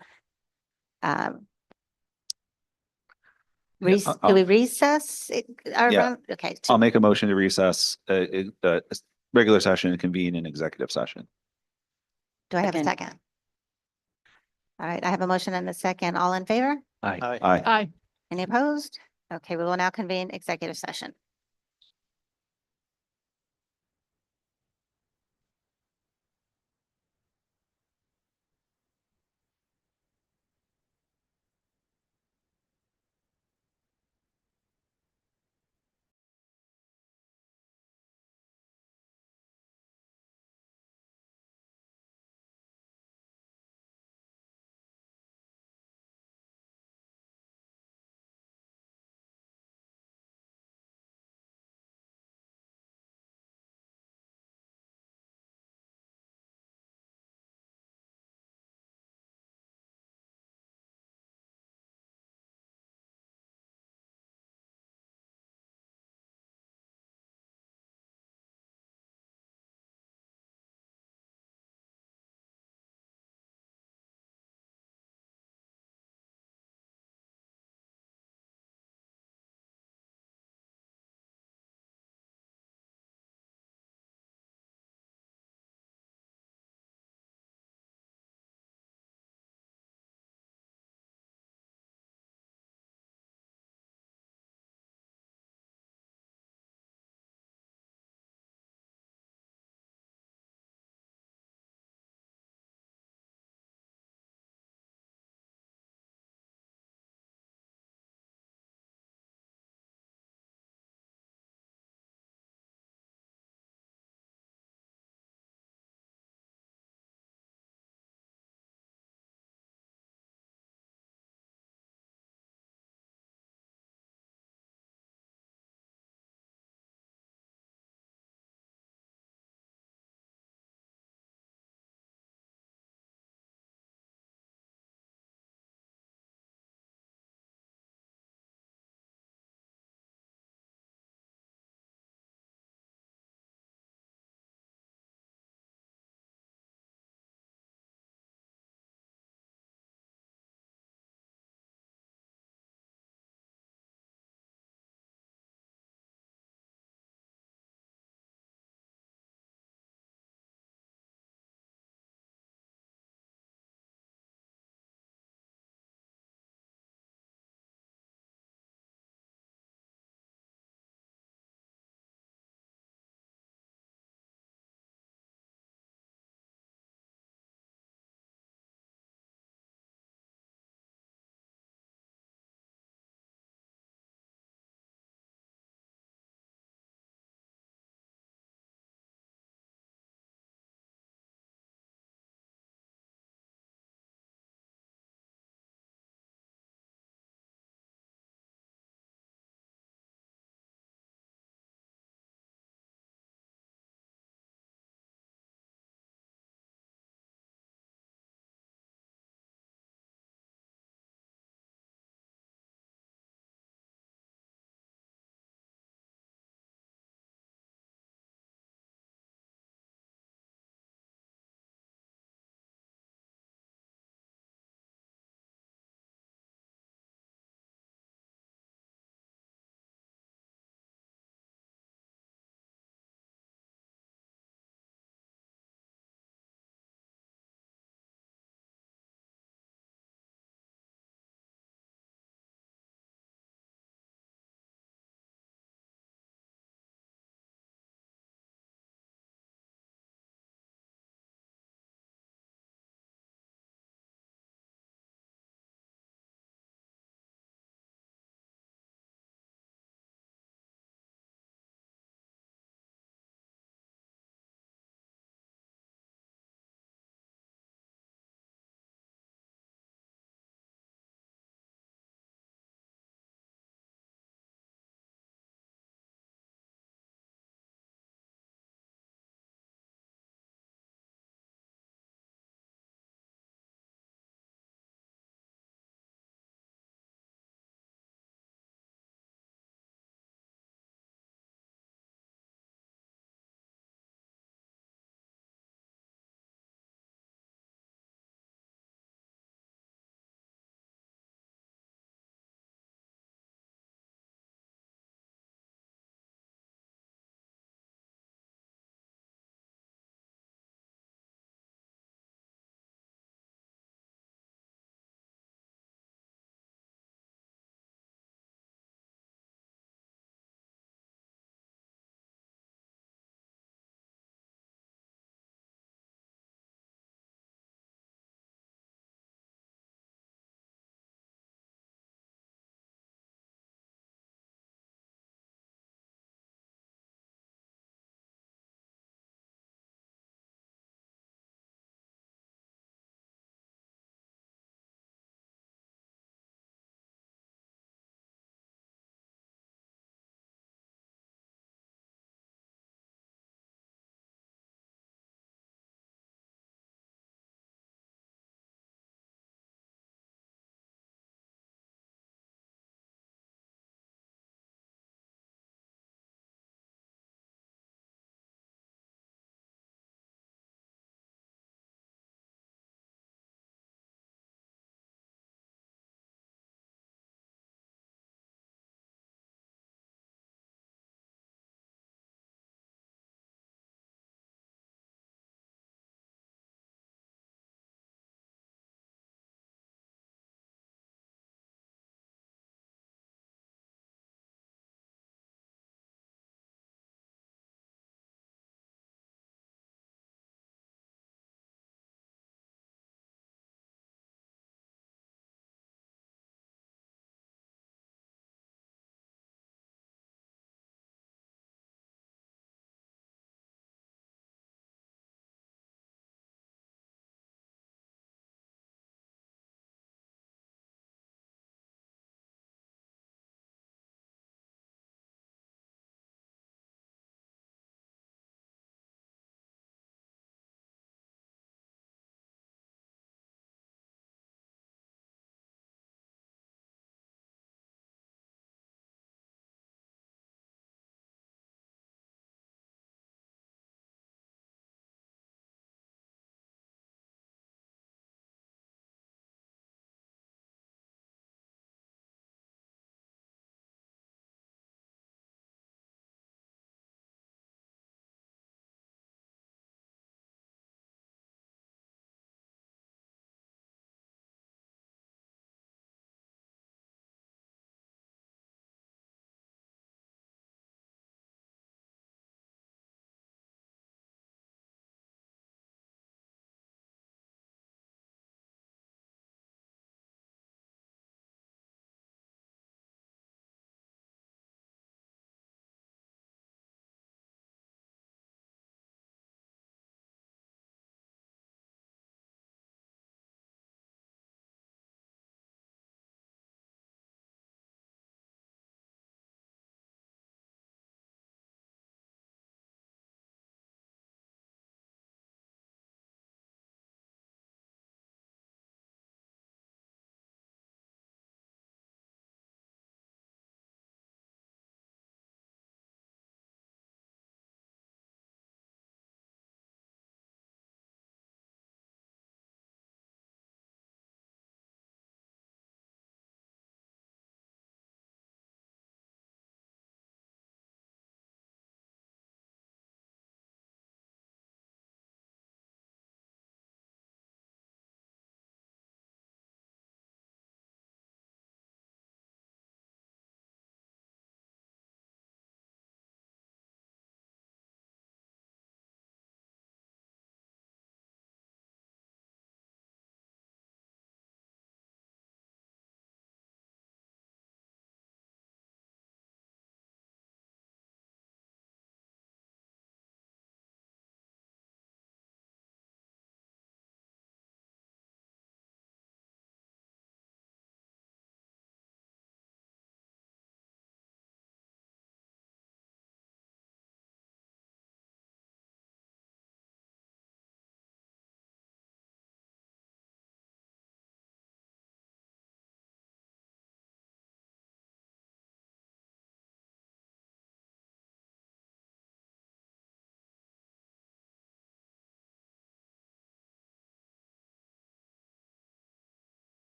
do we recess? Yeah. Okay. I'll make a motion to recess regular session and convene an executive session. Do I have a Second. second? All right, I have a motion and a second. All in favor? Aye. Aye. Aye. Any opposed? Okay, we will now convene executive session.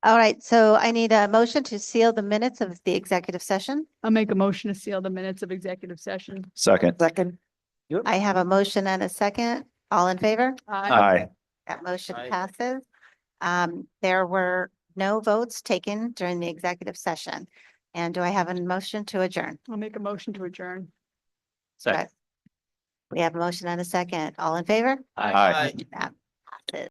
All right, so I need a motion to seal the minutes of the executive session. I'll make a motion to seal the minutes of executive session. Second. Second. I have a motion and a second. All in favor? Aye. That motion Aye. passes. There were no votes taken during the executive session. And do I have a motion to adjourn? I'll make a motion to adjourn. Second. We have a motion and a second. All in favor? Aye. That